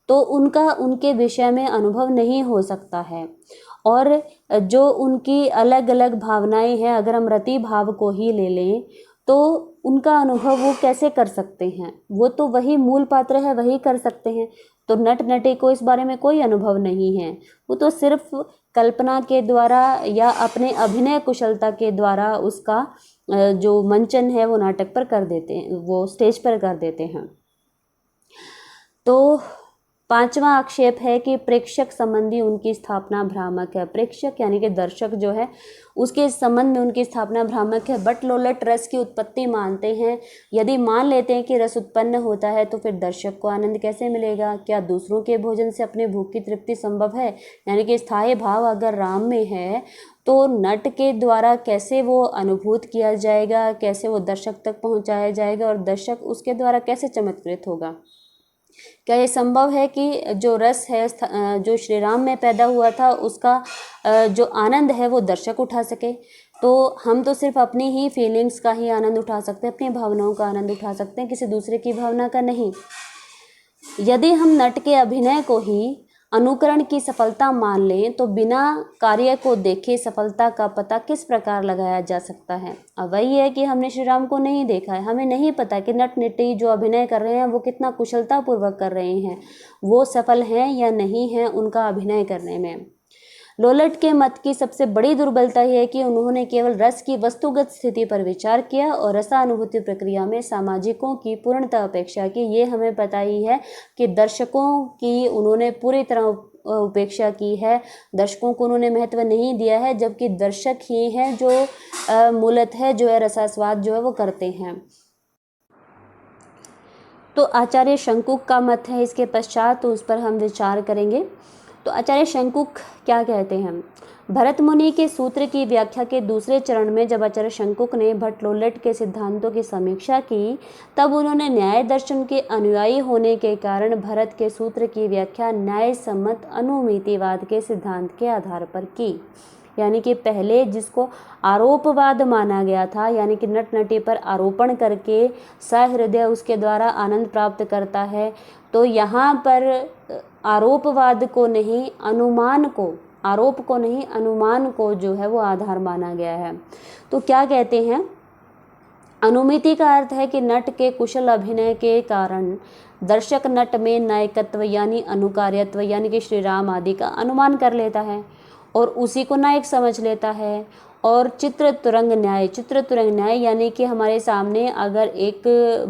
तो उनका उनके विषय में अनुभव नहीं हो सकता है। और जो उनकी अलग अलग भावनाएं हैं, अगर हम रति भाव को ही ले लें तो उनका अनुभव वो कैसे कर सकते हैं? वो तो वही मूल पात्र है, वही कर सकते हैं। तो नट नटी को इस बारे में कोई अनुभव नहीं है, वो तो सिर्फ कल्पना के द्वारा या अपने अभिनय कुशलता के द्वारा उसका जो मंचन है वो नाटक पर कर देते हैं, वो स्टेज पर कर देते हैं। तो पांचवा आक्षेप है कि प्रेक्षक संबंधी उनकी स्थापना भ्रामक है। प्रेक्षक यानी कि दर्शक जो है उसके संबंध में उनकी स्थापना भ्रामक है। भट्ट लोलट रस की उत्पत्ति मानते हैं। यदि मान लेते हैं कि रस उत्पन्न होता है तो फिर दर्शक को आनंद कैसे मिलेगा? क्या दूसरों के भोजन से अपने भूख की तृप्ति संभव है? यानी कि स्थायी भाव अगर राम में है तो नट के द्वारा कैसे वो अनुभूत किया जाएगा, कैसे वो दर्शक तक पहुँचाया जाएगा और दर्शक उसके द्वारा कैसे चमत्कृत होगा? क्या ये संभव है कि जो रस है जो श्री राम में पैदा हुआ था उसका जो आनंद है वो दर्शक उठा सके? तो हम तो सिर्फ अपनी ही फीलिंग्स का ही आनंद उठा सकते हैं, अपनी भावनाओं का आनंद उठा सकते हैं, किसी दूसरे की भावना का नहीं। यदि हम नट के अभिनय को ही अनुकरण की सफलता मान लें तो बिना कार्य को देखे सफलता का पता किस प्रकार लगाया जा सकता है? अब वही है कि हमने श्री राम को नहीं देखा है, हमें नहीं पता कि नट नटी जो अभिनय कर रहे हैं वो कितना कुशलता पूर्वक कर रहे हैं, वो सफल हैं या नहीं हैं उनका अभिनय करने में। लोलट के मत की सबसे बड़ी दुर्बलता यह है कि उन्होंने केवल रस की वस्तुगत स्थिति पर विचार किया और रसानुभूति प्रक्रिया में सामाजिकों की पूर्णतः अपेक्षा की। ये हमें पता ही है कि दर्शकों की उन्होंने पूरी तरह उपेक्षा की है, दर्शकों को उन्होंने महत्व नहीं दिया है, जबकि दर्शक ही हैं जो मूलतः जो है रसास्वाद जो है वो करते हैं। तो आचार्य शंकुक का मत है इसके पश्चात, तो उस पर हम विचार करेंगे। तो आचार्य शंकुक क्या कहते हैं? भरत मुनि के सूत्र की व्याख्या के दूसरे चरण में जब आचार्य शंकुक ने भट्ट लोलट के सिद्धांतों की समीक्षा की तब उन्होंने न्याय दर्शन के अनुयायी होने के कारण भरत के सूत्र की व्याख्या न्याय सम्मत अनुमितिवाद के सिद्धांत के आधार पर की। यानी कि पहले जिसको आरोपवाद माना गया था, यानी कि नट नटी पर आरोपण करके सहृदय उसके द्वारा आनंद प्राप्त करता है, तो यहाँ पर आरोपवाद को नहीं अनुमान को, आरोप को नहीं अनुमान को जो है वो आधार माना गया है। तो क्या कहते हैं अनुमिति का अर्थ है कि नट के कुशल अभिनय के कारण दर्शक नट में नायकत्व यानी अनुकार्यत्व यानी कि श्री राम आदि का अनुमान कर लेता है और उसी को नायक समझ लेता है। और चित्र तुरंग न्याय यानी कि हमारे सामने अगर एक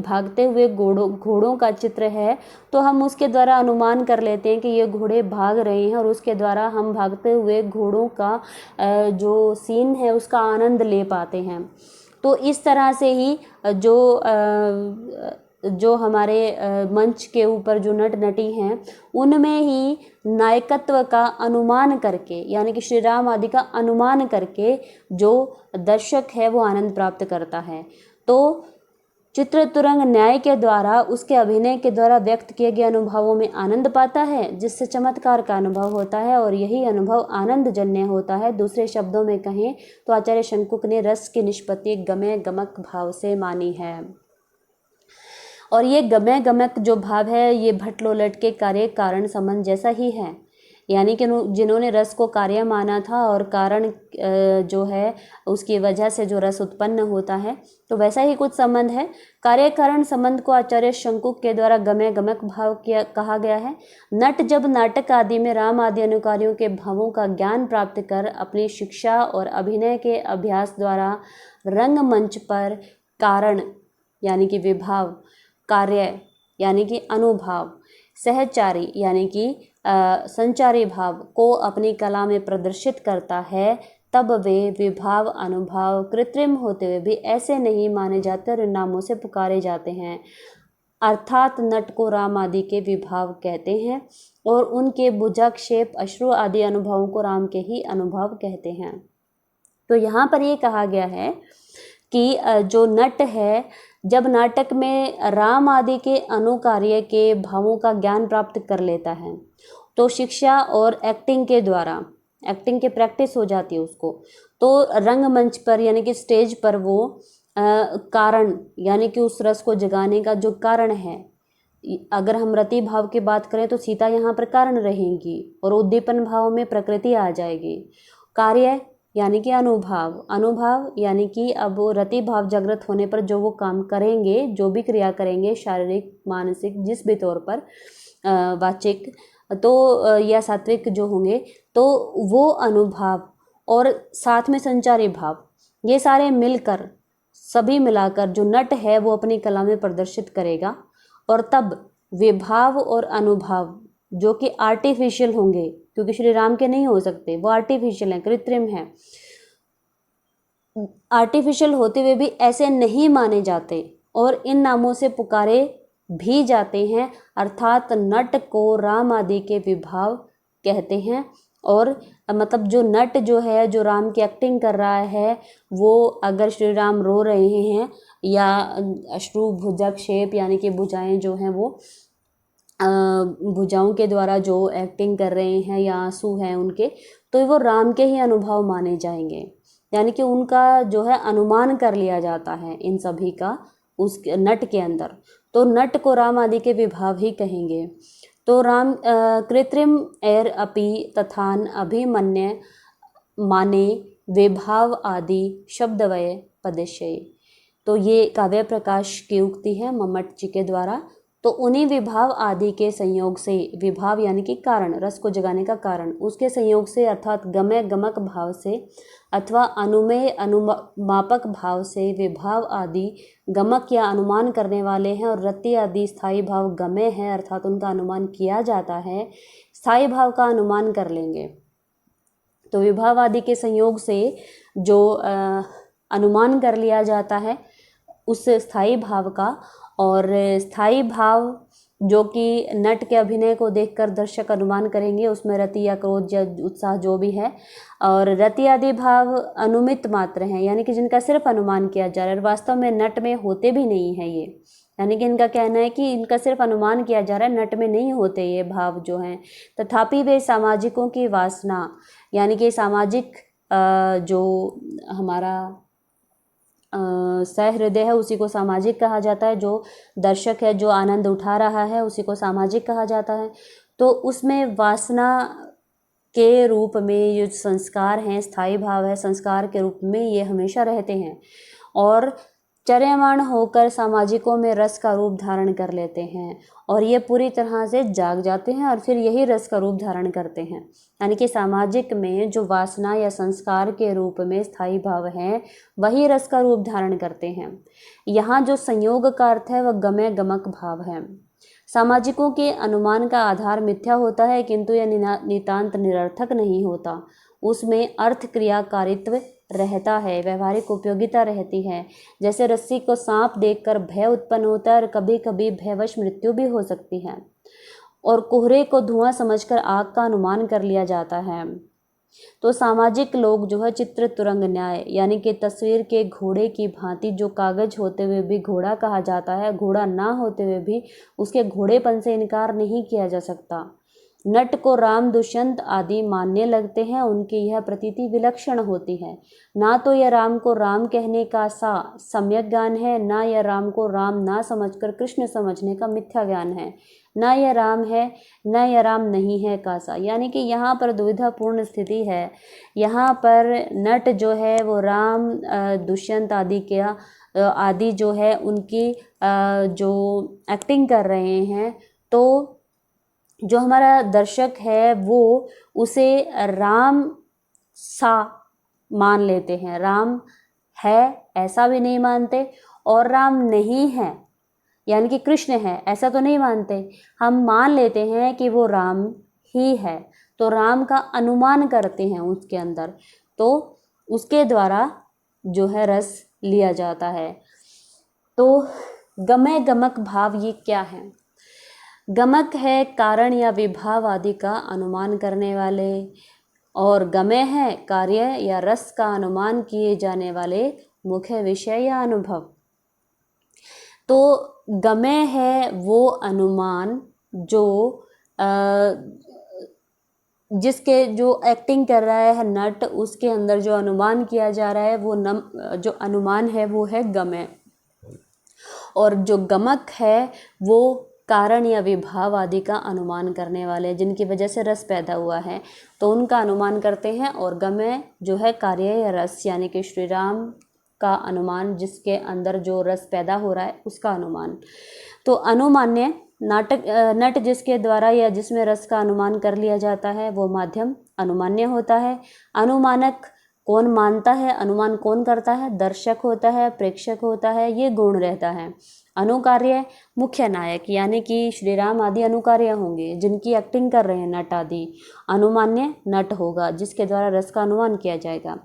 भागते हुए घोड़ों का चित्र है तो हम उसके द्वारा अनुमान कर लेते हैं कि ये घोड़े भाग रहे हैं और उसके द्वारा हम भागते हुए घोड़ों का जो सीन है उसका आनंद ले पाते हैं। तो इस तरह से ही जो हमारे मंच के ऊपर जो नट नटी हैं उनमें ही नायकत्व का अनुमान करके यानी कि श्री राम आदि का अनुमान करके जो दर्शक है वो आनंद प्राप्त करता है। तो चित्र तुरंग न्याय के द्वारा उसके अभिनय के द्वारा व्यक्त किए गए अनुभवों में आनंद पाता है जिससे चमत्कार का अनुभव होता है और यही अनुभव आनंद जन्य होता है। दूसरे शब्दों में कहें तो आचार्य शंकुक ने रस की निष्पत्ति गमय गमक भाव से मानी है। और ये गमय गमक जो भाव है ये भट्ट लोलट के कार्य कारण संबंध जैसा ही है, यानी कि जिन्होंने रस को कार्य माना था और कारण जो है उसकी वजह से जो रस उत्पन्न होता है तो वैसा ही कुछ संबंध है। कार्य कारण संबंध को आचार्य शंकुक के द्वारा गमय गमक भाव कहा गया है। नट जब नाटक आदि में राम आदि अनुकारियों के भावों का ज्ञान प्राप्त कर अपनी शिक्षा और अभिनय के अभ्यास द्वारा रंगमंच पर कारण यानी कि विभाव, कार्य यानी कि अनुभाव, सहचारी यानी कि संचारी भाव को अपनी कला में प्रदर्शित करता है तब वे विभाव अनुभाव कृत्रिम होते हुए भी ऐसे नहीं माने जाते और इन नामों से पुकारे जाते हैं। अर्थात नट को राम आदि के विभाव कहते हैं और उनके भुजाक्षेप अश्रु आदि अनुभवों को राम के ही अनुभव कहते हैं। तो यहाँ पर ये कहा गया है कि जो नट है जब नाटक में राम आदि के अनुकार्य के भावों का ज्ञान प्राप्त कर लेता है तो शिक्षा और एक्टिंग के द्वारा एक्टिंग की प्रैक्टिस हो जाती है उसको, तो रंगमंच पर यानी कि स्टेज पर वो कारण यानी कि उस रस को जगाने का जो कारण है, अगर हम रति भाव की बात करें तो सीता यहाँ पर कारण रहेंगी और उद्दीपन भाव में प्रकृति आ जाएगी। कार्य यानी कि अनुभाव यानी कि अब वो रति भाव जागृत होने पर जो वो काम करेंगे, जो भी क्रिया करेंगे शारीरिक मानसिक जिस भी तौर पर वाचिक तो या सात्विक जो होंगे तो वो अनुभाव और साथ में संचारी भाव ये सारे मिलकर सभी मिलाकर जो नट है वो अपनी कला में प्रदर्शित करेगा और तब विभाव और अनुभाव जो कि आर्टिफिशियल होंगे क्योंकि श्री राम के नहीं हो सकते, वो आर्टिफिशियल हैं, कृत्रिम हैं, आर्टिफिशियल होते हुए भी ऐसे नहीं माने जाते और इन नामों से पुकारे भी जाते हैं। अर्थात नट को राम आदि के विभाव कहते हैं और मतलब जो नट जो है जो राम की एक्टिंग कर रहा है वो अगर श्री राम रो रहे हैं या अश्रु भुजाक्षेप यानी कि भुजाएं जो हैं वो भुजाओं के द्वारा जो एक्टिंग कर रहे हैं या आंसू हैं उनके, तो वो राम के ही अनुभव माने जाएंगे, यानी कि उनका जो है अनुमान कर लिया जाता है इन सभी का उस नट के अंदर। तो नट को राम आदि के विभाव ही कहेंगे। तो राम कृत्रिम एर अपि तथान अभिमन्य माने विभाव आदि शब्दवय पदशय। तो ये काव्य प्रकाश की उक्ति है मम्मट जी के द्वारा। तो उन्हीं विभाव आदि के संयोग से, विभाव यानी कि कारण, रस को जगाने का कारण, उसके संयोग से अर्थात गमय गमक भाव से अथवा अनुमेय अनुमापक भाव से विभाव आदि गमक या अनुमान करने वाले हैं और रति आदि स्थायी भाव गमय है अर्थात उनका अनुमान किया जाता है, स्थायी भाव का अनुमान कर लेंगे। तो विभाव आदि के संयोग से जो अनुमान कर लिया जाता है उस स्थायी भाव का, और स्थायी भाव जो कि नट के अभिनय को देखकर दर्शक अनुमान करेंगे उसमें रति या क्रोध या उत्साह जो भी है, और रति आदि भाव अनुमित मात्र हैं यानी कि जिनका सिर्फ अनुमान किया जा रहा है, वास्तव में नट में होते भी नहीं हैं ये, यानी कि इनका कहना है कि इनका सिर्फ अनुमान किया जा रहा है, नट में नहीं होते ये भाव जो हैं। तथापि वे सामाजिकों की वासना यानी कि सामाजिक जो हमारा सहृदय है उसी को सामाजिक कहा जाता है, जो दर्शक है जो आनंद उठा रहा है उसी को सामाजिक कहा जाता है। तो उसमें वासना के रूप में ये संस्कार हैं, स्थायी भाव है, संस्कार के रूप में ये हमेशा रहते हैं। और चर्यमाण होकर सामाजिकों में रस का रूप धारण कर लेते हैं और ये पूरी तरह से जाग जाते हैं और फिर यही रस का रूप धारण करते हैं। यानी कि सामाजिक में जो वासना या संस्कार के रूप में स्थायी भाव हैं वही रस का रूप धारण करते हैं। यहाँ जो संयोग का अर्थ है वह गमय गमक भाव है। सामाजिकों के अनुमान का आधार मिथ्या होता है, किंतु यह नितांत निरर्थक नहीं होता। उसमें अर्थ क्रियाकारित्व रहता है, व्यवहारिक उपयोगिता रहती है। जैसे रस्सी को सांप देखकर भय उत्पन्न होता है और कभी कभी भयवश मृत्यु भी हो सकती है, और कोहरे को धुआं समझकर आग का अनुमान कर लिया जाता है। तो सामाजिक लोग जो है चित्र तुरंग न्याय यानी कि तस्वीर के घोड़े की भांति, जो कागज होते हुए भी घोड़ा कहा जाता है, घोड़ा ना होते हुए भी उसके घोड़ेपन से इनकार नहीं किया जा सकता। नट को राम दुष्यंत आदि मानने लगते हैं, उनकी यह प्रतीति विलक्षण होती है। ना तो यह राम को राम कहने का सम्यक ज्ञान है, ना यह राम को राम ना समझकर कृष्ण समझने का मिथ्या ज्ञान है। ना यह राम है, ना यह राम नहीं है का सा। यानी कि यहाँ पर दुविधापूर्ण स्थिति है। यहाँ पर नट जो है वो राम दुष्यंत आदि के आदि जो है उनकी जो एक्टिंग कर रहे हैं, तो जो हमारा दर्शक है वो उसे राम सा मान लेते हैं। राम है ऐसा भी नहीं मानते, और राम नहीं है यानी कि कृष्ण है ऐसा तो नहीं मानते। हम मान लेते हैं कि वो राम ही है, तो राम का अनुमान करते हैं उसके अंदर, तो उसके द्वारा जो है रस लिया जाता है। तो गमय गमक भाव ये क्या है? गमक है कारण या विभाव आदि का अनुमान करने वाले, और गमय है कार्य या रस का अनुमान किए जाने वाले मुख्य विषय या अनुभव। तो गमय है वो अनुमान जो जिसके जो एक्टिंग कर रहा है नट, उसके अंदर जो अनुमान किया जा रहा है वो जो अनुमान है वो है गमय। और जो गमक है वो कारण या विभाव आदि का अनुमान करने वाले, जिनकी वजह से रस पैदा हुआ है तो उनका अनुमान करते हैं। और गमय जो है कार्य या रस यानी कि श्री राम का अनुमान, जिसके अंदर जो रस पैदा हो रहा है उसका अनुमान। तो अनुमान्य नट जिसके द्वारा या जिसमें रस का अनुमान कर लिया जाता है वो माध्यम अनुमान्य होता है। अनुमानक कौन मानता है, अनुमान कौन करता है? दर्शक होता है, प्रेक्षक होता है, ये गुण रहता है। अनुकार्य मुख्य नायक यानी कि श्री राम आदि अनुकार्य होंगे जिनकी एक्टिंग कर रहे हैं नट आदि। अनुमान्य नट होगा जिसके द्वारा रस का अनुमान किया जाएगा।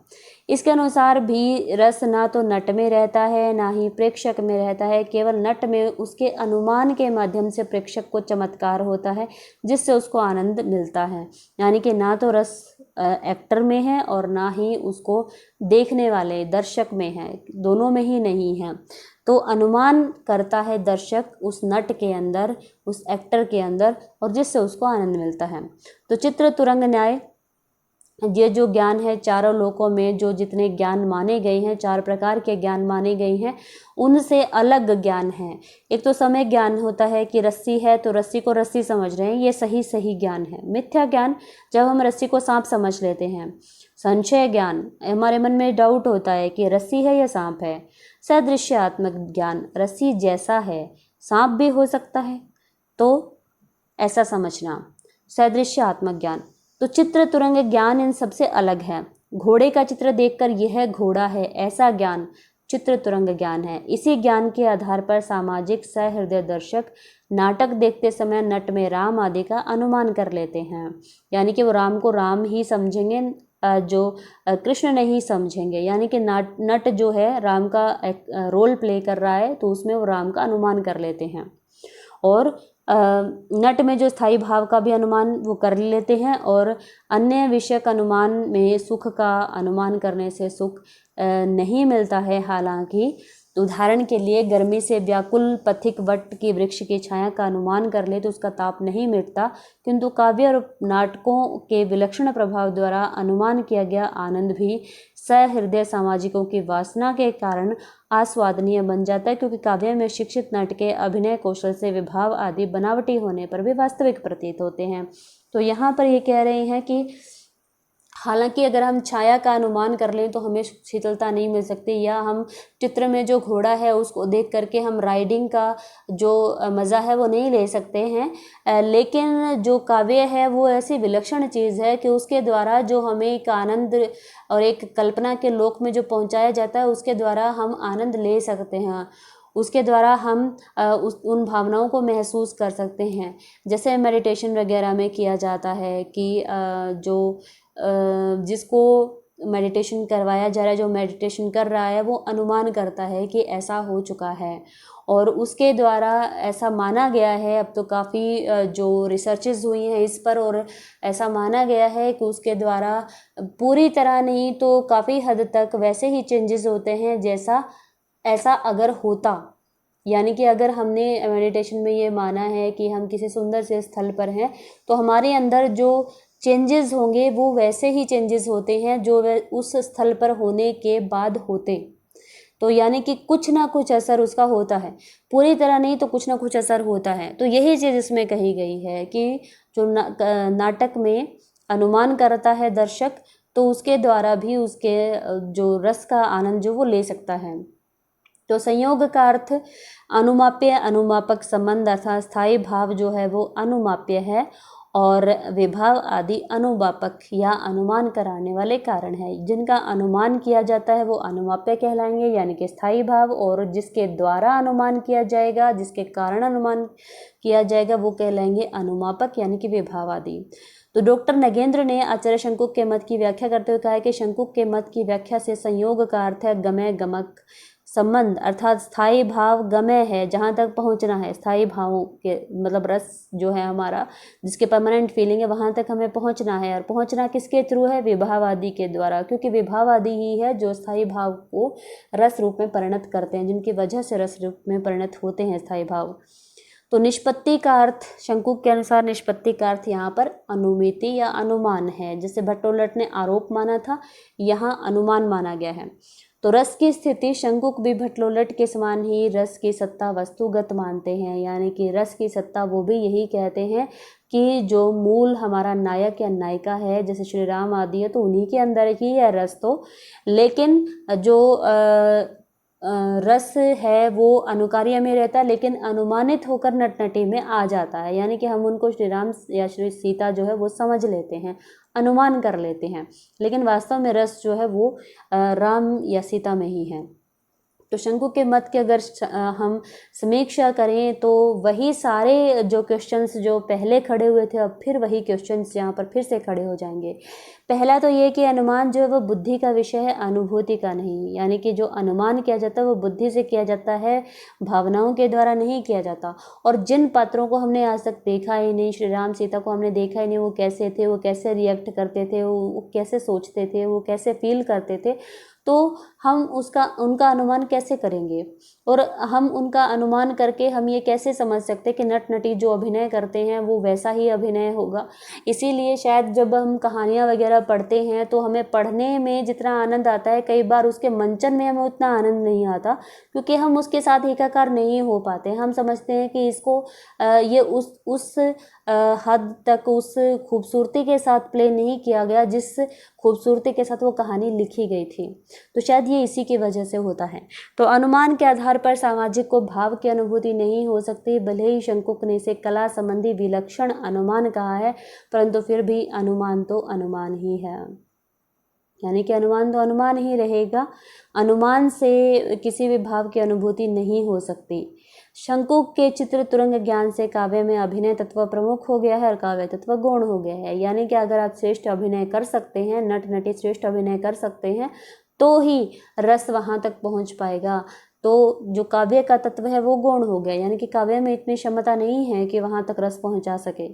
इसके अनुसार भी रस ना तो नट में रहता है ना ही प्रेक्षक में रहता है, केवल नट में उसके अनुमान के माध्यम से प्रेक्षक को चमत्कार होता है जिससे उसको आनंद मिलता है। यानी कि ना तो रस एक्टर में है और ना ही उसको देखने वाले दर्शक में है, दोनों में ही नहीं है। तो अनुमान करता है दर्शक उस नट के अंदर, उस एक्टर के अंदर, और जिससे उसको आनंद मिलता है। तो चित्र तुरंग न्याय ये जो ज्ञान है चारों लोकों में जो जितने ज्ञान माने गए हैं, 4 प्रकार के ज्ञान माने गए हैं, उनसे अलग ज्ञान है। एक तो समय ज्ञान होता है कि रस्सी है तो रस्सी को रस्सी समझ रहे हैं, ये सही ज्ञान है। मिथ्या ज्ञान जब हम रस्सी को सांप समझ लेते हैं। संशय ज्ञान हमारे मन में डाउट होता है कि रस्सी है या सांप है। सदृश्यात्मक ज्ञान रस्सी जैसा है, सांप भी हो सकता है, तो ऐसा समझना सदृश्यात्मक ज्ञान। तो चित्र तुरंग ज्ञान इन सबसे अलग है। घोड़े का चित्र देखकर यह घोड़ा है ऐसा ज्ञान चित्र तुरंग ज्ञान है। इसी ज्ञान के आधार पर सामाजिक सहृदय दर्शक नाटक देखते समय नट में राम आदि का अनुमान कर लेते हैं। यानी कि वो राम को राम ही समझेंगे, जो कृष्ण नहीं समझेंगे। यानी कि नट जो है राम का रोल प्ले कर रहा है तो उसमें वो राम का अनुमान कर लेते हैं। और नट में जो स्थायी भाव का भी अनुमान वो कर लेते हैं। और अन्य विषयक अनुमान में सुख का अनुमान करने से सुख नहीं मिलता है। हालांकि उदाहरण के लिए गर्मी से व्याकुल पथिक वट की वृक्ष की छाया का अनुमान कर ले तो उसका ताप नहीं मिटता, किंतु काव्य और नाटकों के विलक्षण प्रभाव द्वारा अनुमान किया गया आनंद भी सहृदय सामाजिकों की वासना के कारण आस्वादनीय बन जाता है, क्योंकि काव्य में शिक्षित नट के अभिनय कौशल से विभाव आदि बनावटी होने पर भी वास्तविक प्रतीत होते हैं। तो यहाँ पर ये कह रहे हैं कि हालांकि अगर हम छाया का अनुमान कर लें तो हमें शीतलता नहीं मिल सकती, या हम चित्र में जो घोड़ा है उसको देख करके हम राइडिंग का जो मज़ा है वो नहीं ले सकते हैं। लेकिन जो काव्य है वो ऐसी विलक्षण चीज़ है कि उसके द्वारा जो हमें एक आनंद और एक कल्पना के लोक में जो पहुंचाया जाता है उसके द्वारा हम आनंद ले सकते हैं, उसके द्वारा हम उन भावनाओं को महसूस कर सकते हैं। जैसे मेडिटेशन वगैरह में किया जाता है कि जिसको मेडिटेशन करवाया जा रहा है, जो मेडिटेशन कर रहा है वो अनुमान करता है कि ऐसा हो चुका है, और उसके द्वारा ऐसा माना गया है, अब तो काफ़ी जो रिसर्चेस हुई हैं इस पर, और ऐसा माना गया है कि उसके द्वारा पूरी तरह नहीं तो काफ़ी हद तक वैसे ही चेंजेस होते हैं जैसा ऐसा अगर होता। यानी कि अगर हमने मेडिटेशन में ये माना है कि हम किसी सुंदर से स्थल पर हैं तो हमारे अंदर जो चेंजेस होंगे वो वैसे ही चेंजेस होते हैं जो उस स्थल पर होने के बाद होते। तो यानी कि कुछ ना कुछ असर उसका होता है, पूरी तरह नहीं तो कुछ ना कुछ असर होता है। तो यही चीज़ इसमें कही गई है कि जो नाटक में अनुमान करता है दर्शक, तो उसके द्वारा भी उसके जो रस का आनंद जो वो ले सकता है। तो संयोग का अर्थ अनुमाप्य अनुमापक संबंध अर्थात स्थायी भाव जो है वो अनुमाप्य है, और विभाव आदि अनुमापक या अनुमान कराने वाले कारण है। जिनका अनुमान किया जाता है वो अनुमाप्य कहलाएंगे यानी कि स्थायी भाव, और जिसके द्वारा अनुमान किया जाएगा, जिसके कारण अनुमान किया जाएगा वो कहलाएंगे अनुमापक यानी कि विभाव आदि। तो डॉक्टर नगेंद्र ने आचार्य शंकुक के मत की व्याख्या करते हुए कहा है कि शंकुक के मत की व्याख्या से संयोग का अर्थ है गमय गमक संबंध, अर्थात स्थायी भाव गमय है, जहाँ तक पहुँचना है, स्थायी भावों के मतलब रस जो है हमारा जिसके परमानेंट फीलिंग है वहाँ तक हमें पहुँचना है। और पहुँचना किसके थ्रू है? विभाव आदि के द्वारा, क्योंकि विभाव आदि ही है जो स्थायी भाव को रस रूप में परिणत करते हैं, जिनकी वजह से रस रूप में परिणत होते हैं स्थायी भाव। तो निष्पत्ति का अर्थ शंकुक के अनुसार निष्पत्ति का अर्थ यहाँ पर अनुमिति या अनुमान है। जैसे भट्टोलट ने आरोप माना था, यहाँ अनुमान माना गया है। तो रस की स्थिति शंकुक भी भट्टोलट के समान ही रस की सत्ता वस्तुगत मानते हैं, यानी कि रस की सत्ता वो भी यही कहते हैं कि जो मूल हमारा नायक या नायिका है, जैसे श्री राम आदि है तो उन्हीं के अंदर ही है रस तो, लेकिन जो रस है वो अनुकार्य में रहता है लेकिन अनुमानित होकर नटनटी में आ जाता है, यानी कि हम उनको श्री राम या श्री सीता जो है वो समझ लेते हैं, अनुमान कर लेते हैं, लेकिन वास्तव में रस जो है वो राम या सीता में ही है। तो शंकुक के मत के अगर हम समीक्षा करें तो वही सारे जो क्वेश्चंस जो पहले खड़े हुए थे अब फिर वही क्वेश्चंस यहाँ पर फिर से खड़े हो जाएंगे। पहला तो ये कि अनुमान जो है वो बुद्धि का विषय है, अनुभूति का नहीं, यानी कि जो अनुमान किया जाता है वो बुद्धि से किया जाता है, भावनाओं के द्वारा नहीं किया जाता। और जिन पात्रों को हमने आज तक देखा ही नहीं, श्री राम सीता को हमने देखा ही नहीं, वो कैसे थे, वो कैसे रिएक्ट करते थे, वो कैसे सोचते थे, वो कैसे फील करते थे, तो हम उनका अनुमान कैसे करेंगे? और हम उनका अनुमान करके हम ये कैसे समझ सकते हैं कि नट नटी जो अभिनय करते हैं वो वैसा ही अभिनय होगा? इसीलिए शायद जब हम कहानियाँ वगैरह पढ़ते हैं तो हमें पढ़ने में जितना आनंद आता है कई बार उसके मंचन में हमें उतना आनंद नहीं आता, क्योंकि हम उसके साथ एकाकार नहीं हो पाते। हम समझते हैं कि इसको ये उस हद तक उस खूबसूरती के साथ प्ले नहीं किया गया जिस खूबसूरती के साथ वो कहानी लिखी गई थी। तो शायद ये इसी की वजह से होता है। तो अनुमान के आधार पर सामाजिक को भाव की अनुभूति नहीं हो सकती, भले ही शंकुक ने इसे कला संबंधी विलक्षण अनुमान कहा है, परंतु फिर भी अनुमान तो अनुमान ही है, यानी कि अनुमान तो अनुमान ही रहेगा। अनुमान से किसी भी भाव की अनुभूति नहीं हो सकती। शंकुक के चित्र तुरंग ज्ञान से काव्य में अभिनय तत्व प्रमुख हो गया है और काव्य तत्व गौण हो गया है, यानी कि अगर आप श्रेष्ठ अभिनय कर सकते हैं, नट नटी श्रेष्ठ अभिनय कर सकते हैं तो ही रस वहाँ तक पहुँच पाएगा। तो जो काव्य का तत्व है वो गौण हो गया, यानी कि काव्य में इतनी क्षमता नहीं है कि वहाँ तक रस पहुँचा सके।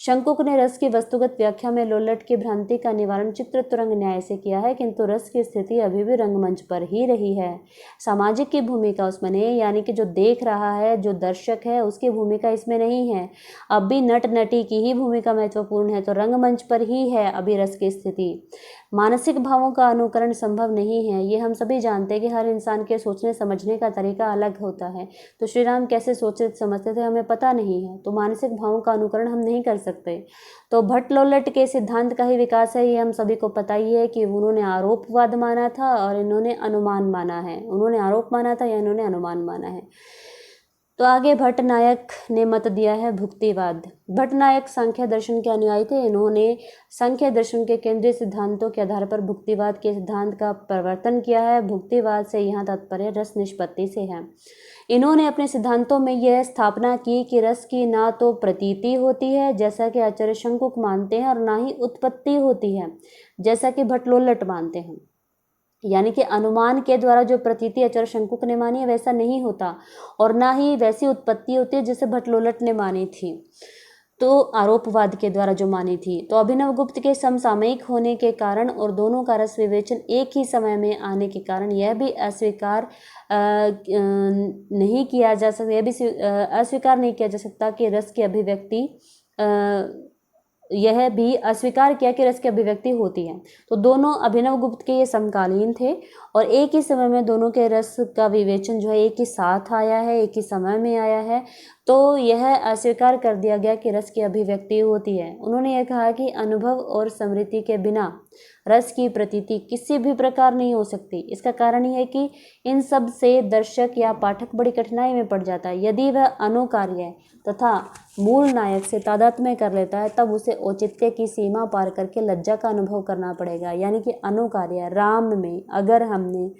शंकुक ने रस की वस्तुगत व्याख्या में लोलट की भ्रांति का निवारण चित्र तुरंग न्याय से किया है, किंतु रस की स्थिति अभी भी रंगमंच पर ही रही है। सामाजिक की भूमिका उसमें नहीं है, यानी कि जो देख रहा है, जो दर्शक है, उसकी भूमिका इसमें नहीं है। अब भी नट नटी की ही भूमिका महत्वपूर्ण है, तो रंगमंच पर ही है अभी रस की स्थिति। मानसिक भावों का अनुकरण संभव नहीं है, ये हम सभी जानते हैं कि हर इंसान के सोचने समझने सोचने का तरीका अलग होता है। तो श्री राम कैसे सोचते समझते थे हमें पता नहीं है, तो मानसिक भावों का अनुकरण हम नहीं कर सकते। तो भट्ट लोल्लट के सिद्धांत का ही विकास है, ये हम सभी को पता ही है कि उन्होंने आरोपवाद माना था और इन्होंने अनुमान माना है। उन्होंने आरोप माना था या इन्होंने अनुमान माना है। तो आगे भट्ट नायक ने मत दिया है भुक्तिवाद। भट्ट नायक सांख्य दर्शन के अनुयायी थे। इन्होंने सांख्य दर्शन के केंद्रीय सिद्धांतों के आधार पर भुक्तिवाद के सिद्धांत का प्रवर्तन किया है। भुक्तिवाद से यहाँ तात्पर्य रस निष्पत्ति से है। इन्होंने अपने सिद्धांतों में यह स्थापना की कि रस की ना तो प्रतीति होती है जैसा कि आचार्य शंकुक मानते हैं और ना ही उत्पत्ति होती है जैसा कि भट्ट लोल्लट मानते हैं। यानी कि अनुमान के द्वारा जो प्रतीति आचार्य शंकुक ने मानी है वैसा नहीं होता और ना ही वैसी उत्पत्ति होती है जैसे भट्ट लोल्लट ने मानी थी, तो आरोपवाद के द्वारा जो मानी थी। तो अभिनवगुप्त के समसामयिक होने के कारण और दोनों का रस विवेचन एक ही समय में आने के कारण यह भी अस्वीकार नहीं किया जा सकता, अस्वीकार नहीं किया जा सकता कि रस की अभिव्यक्ति यह भी अस्वीकार किया कि रस की अभिव्यक्ति होती है। तो दोनों अभिनवगुप्त के ये समकालीन थे और एक ही समय में दोनों के रस का विवेचन जो है एक ही साथ आया है, एक ही समय में आया है। तो यह अस्वीकार कर दिया गया कि रस की अभिव्यक्ति होती है। उन्होंने यह कहा कि अनुभव और स्मृति के बिना रस की प्रतीति किसी भी प्रकार नहीं हो सकती। इसका कारण यह है कि इन सब से दर्शक या पाठक बड़ी कठिनाई में पड़ जाता है। यदि वह अनुकार्य तथा मूल नायक से तादात्म्य कर लेता है तब उसे औचित्य की सीमा पार करके लज्जा का अनुभव करना पड़ेगा। यानी कि अनुकार्य राम में अगर हमने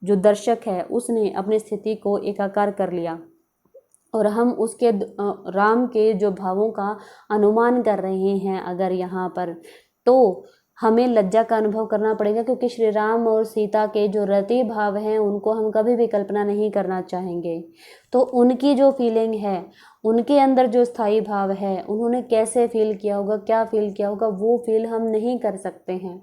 जो दर्शक है उसने अपनी स्थिति को एकाकार कर लिया और हम उसके राम के जो भावों का अनुमान कर रहे हैं अगर यहाँ पर, तो हमें लज्जा का अनुभव करना पड़ेगा क्योंकि श्री राम और सीता के जो रति भाव हैं उनको हम कभी भी कल्पना नहीं करना चाहेंगे। तो उनकी जो फीलिंग है, उनके अंदर जो स्थायी भाव है, उन्होंने कैसे फील किया होगा, क्या फील किया होगा, वो फील हम नहीं कर सकते हैं।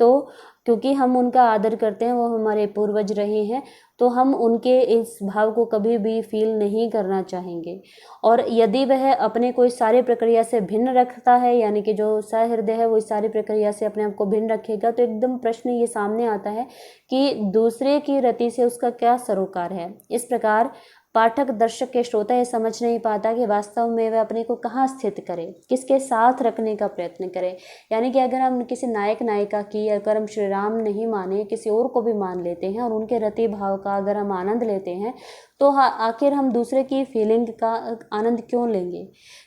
तो क्योंकि हम उनका आदर करते हैं, वो हमारे पूर्वज रहे हैं, तो हम उनके इस भाव को कभी भी फील नहीं करना चाहेंगे। और यदि वह अपने कोई सारी प्रक्रिया से भिन्न रखता है, यानी कि जो सहृदय है वो इस सारी प्रक्रिया से अपने आप को भिन्न रखेगा, तो एकदम प्रश्न ये सामने आता है कि दूसरे की रति से उसका क्या सरोकार है। इस प्रकार पाठक, दर्शक के श्रोता ये समझ नहीं पाता कि वास्तव में वह अपने को कहाँ स्थित करे, किसके साथ रखने का प्रयत्न करे। यानी कि अगर हम किसी नायक नायिका की अगर हम श्री राम नहीं माने, किसी और को भी मान लेते हैं और उनके रति भाव का अगर हम आनंद लेते हैं, तो आखिर हम दूसरे की फीलिंग का आनंद क्यों लेंगे?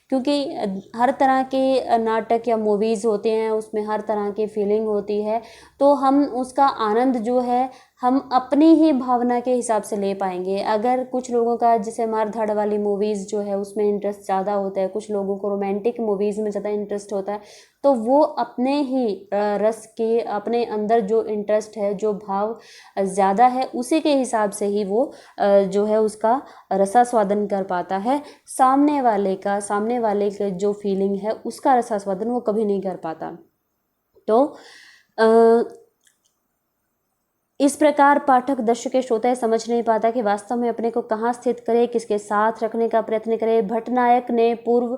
क्योंकि हर तरह के नाटक या मूवीज़ होते हैं, उसमें हर तरह की फीलिंग होती है, तो हम उसका आनंद जो है हम अपनी ही भावना के हिसाब से ले पाएंगे। अगर कुछ लोगों का जैसे मार धाड़ वाली मूवीज़ जो है उसमें इंटरेस्ट ज़्यादा होता है, कुछ लोगों को रोमांटिक मूवीज़ में ज़्यादा इंटरेस्ट होता है, तो वो अपने ही रस के अपने अंदर जो इंटरेस्ट है, जो भाव ज़्यादा है, उसी के हिसाब से ही वो जो है उसका रसास्वादन कर पाता है। सामने वाले के जो फीलिंग है उसका रसास्वादन वो कभी नहीं कर पाता। तो इस प्रकार पाठक, दर्शक, श्रोता समझ नहीं पाता कि वास्तव में अपने को कहाँ स्थित करे, किसके साथ रखने का प्रयत्न करे। भट्ट नायक ने पूर्व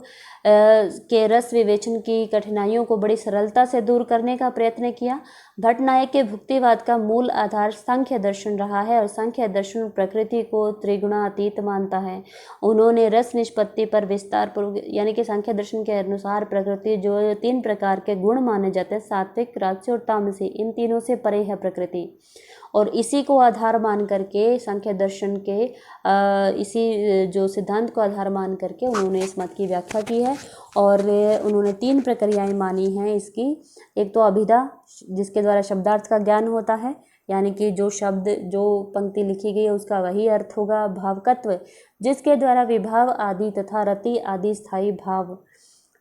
के रस विवेचन की कठिनाइयों को बड़ी सरलता से दूर करने का प्रयत्न किया। भट्ट नायक के भुक्तिवाद का मूल आधार सांख्य दर्शन रहा है और सांख्य दर्शन प्रकृति को त्रिगुणातीत मानता है। उन्होंने रस निष्पत्ति पर विस्तार पूर्वक, यानी कि सांख्य दर्शन के अनुसार प्रकृति जो 3 प्रकार के गुण माने जाते हैं, सात्विक, राजसी और तामसी, इन तीनों से परे है प्रकृति। और इसी को आधार मान करके सांख्य दर्शन के इसी जो सिद्धांत को आधार मान करके उन्होंने इस मत की व्याख्या की है। और उन्होंने 3 प्रक्रियाएं मानी हैं इसकी। एक तो अभिधा, जिसके द्वारा शब्दार्थ का ज्ञान होता है, यानी कि जो शब्द, जो पंक्ति लिखी गई है उसका वही अर्थ होगा। भावकत्व, जिसके द्वारा विभाव आदि तथा रति आदि स्थायी भाव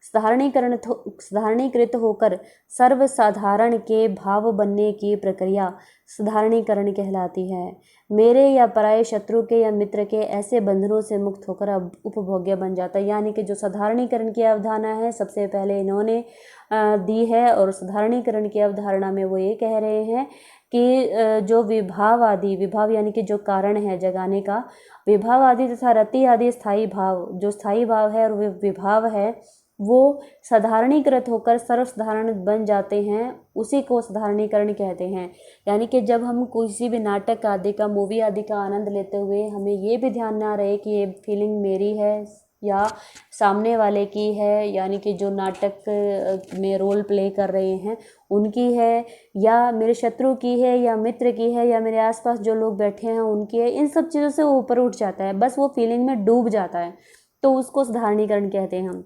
साधारणीकृत होकर सर्वसाधारण के भाव बनने की प्रक्रिया साधारणीकरण कहलाती है। मेरे या पराये शत्रु के या मित्र के ऐसे बंधनों से मुक्त होकर अब उपभोग्य बन जाता है। यानी कि जो साधारणीकरण की अवधारणा है सबसे पहले इन्होंने दी है, और साधारणीकरण की अवधारणा में वो ये कह रहे हैं कि जो विभाव यानी कि जो कारण है जगाने का, विभाव आदि तथा रति आदि स्थायी भाव, जो स्थायी भाव है और विभाव है, वो साधारणीकृत होकर सर्वसाधारण बन जाते हैं, उसी को साधारणीकरण कहते हैं। यानी कि जब हम किसी भी नाटक आदि का, मूवी आदि का आनंद लेते हुए हमें ये भी ध्यान ना रहे कि ये फीलिंग मेरी है या सामने वाले की है, यानी कि जो नाटक में रोल प्ले कर रहे हैं उनकी है, या मेरे शत्रु की है, या मित्र की है, या मेरे आसपास जो लोग बैठे हैं उनकी है, इन सब चीज़ों से वो ऊपर उठ जाता है, बस वो फीलिंग में डूब जाता है, तो उसको साधारणीकरण कहते हैं हम।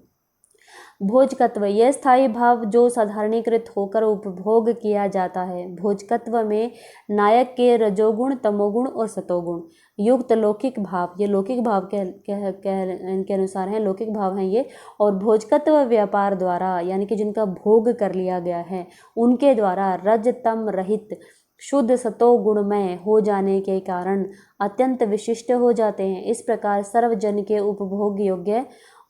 भोजकत्व, यह स्थायी भाव जो साधारणीकृत होकर उपभोग किया जाता है। भोजकत्व में नायक के रजोगुण, तमोगुण और सतोगुण युक्त लौकिक भाव, ये लौकिक भाव इनके अनुसार हैं, लौकिक भाव हैं ये, और भोजकत्व व्यापार द्वारा, यानी कि जिनका भोग कर लिया गया है उनके द्वारा रज तम रहित शुद्ध सतो गुणमय हो जाने के कारण अत्यंत विशिष्ट हो जाते हैं। इस प्रकार सर्वजन के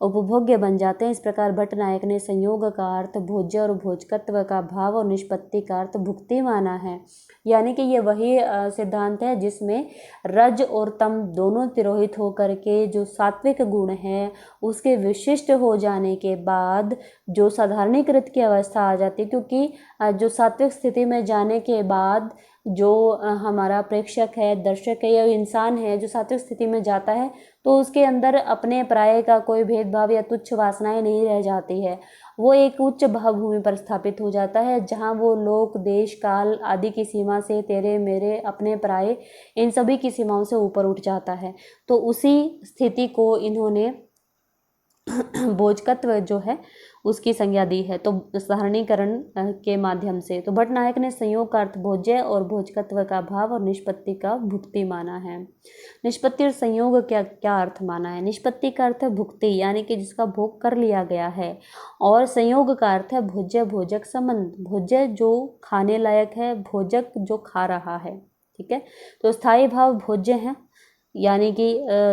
उपभोग्य बन जाते हैं। इस प्रकार भट्टनायक ने संयोग का अर्थ भोज्य और भोजकत्व का भाव और निष्पत्ति का अर्थ भुक्ति माना है। यानी कि ये वही सिद्धांत है जिसमें रज और तम दोनों तिरोहित होकर के जो सात्विक गुण है उसके विशिष्ट हो जाने के बाद जो साधारणीकृत की अवस्था आ जाती है, क्योंकि जो सात्विक स्थिति में जाने के बाद जो हमारा प्रेक्षक है, दर्शक है या इंसान है जो सात्विक स्थिति में जाता है तो उसके अंदर अपने पराये का कोई भेदभाव या तुच्छ वासनाएं नहीं रह जाती है। वो एक उच्च भावभूमि पर स्थापित हो जाता है जहाँ वो लोक, देश, काल आदि की सीमा से तेरे मेरे, अपने पराये, इन सभी की सीमाओं से ऊपर उठ जाता है। तो उसी स्थिति को इन्होंने भोजकत्व जो है उसकी संज्ञा दी है, तो साधारणीकरण के माध्यम से। तो भट्टनायक ने संयोग का अर्थ भोज्य और भोजकत्व का भाव और निष्पत्ति का भुक्ति माना है। निष्पत्ति और संयोग क्या अर्थ माना है? निष्पत्ति का अर्थ है भुक्ति, यानी कि जिसका भोग कर लिया गया है, और संयोग का अर्थ है भोज्य भोजक संबंध। भोज्य जो खाने लायक है, भोजक जो खा रहा है, ठीक है। तो स्थायी भाव भोज्य है, यानी कि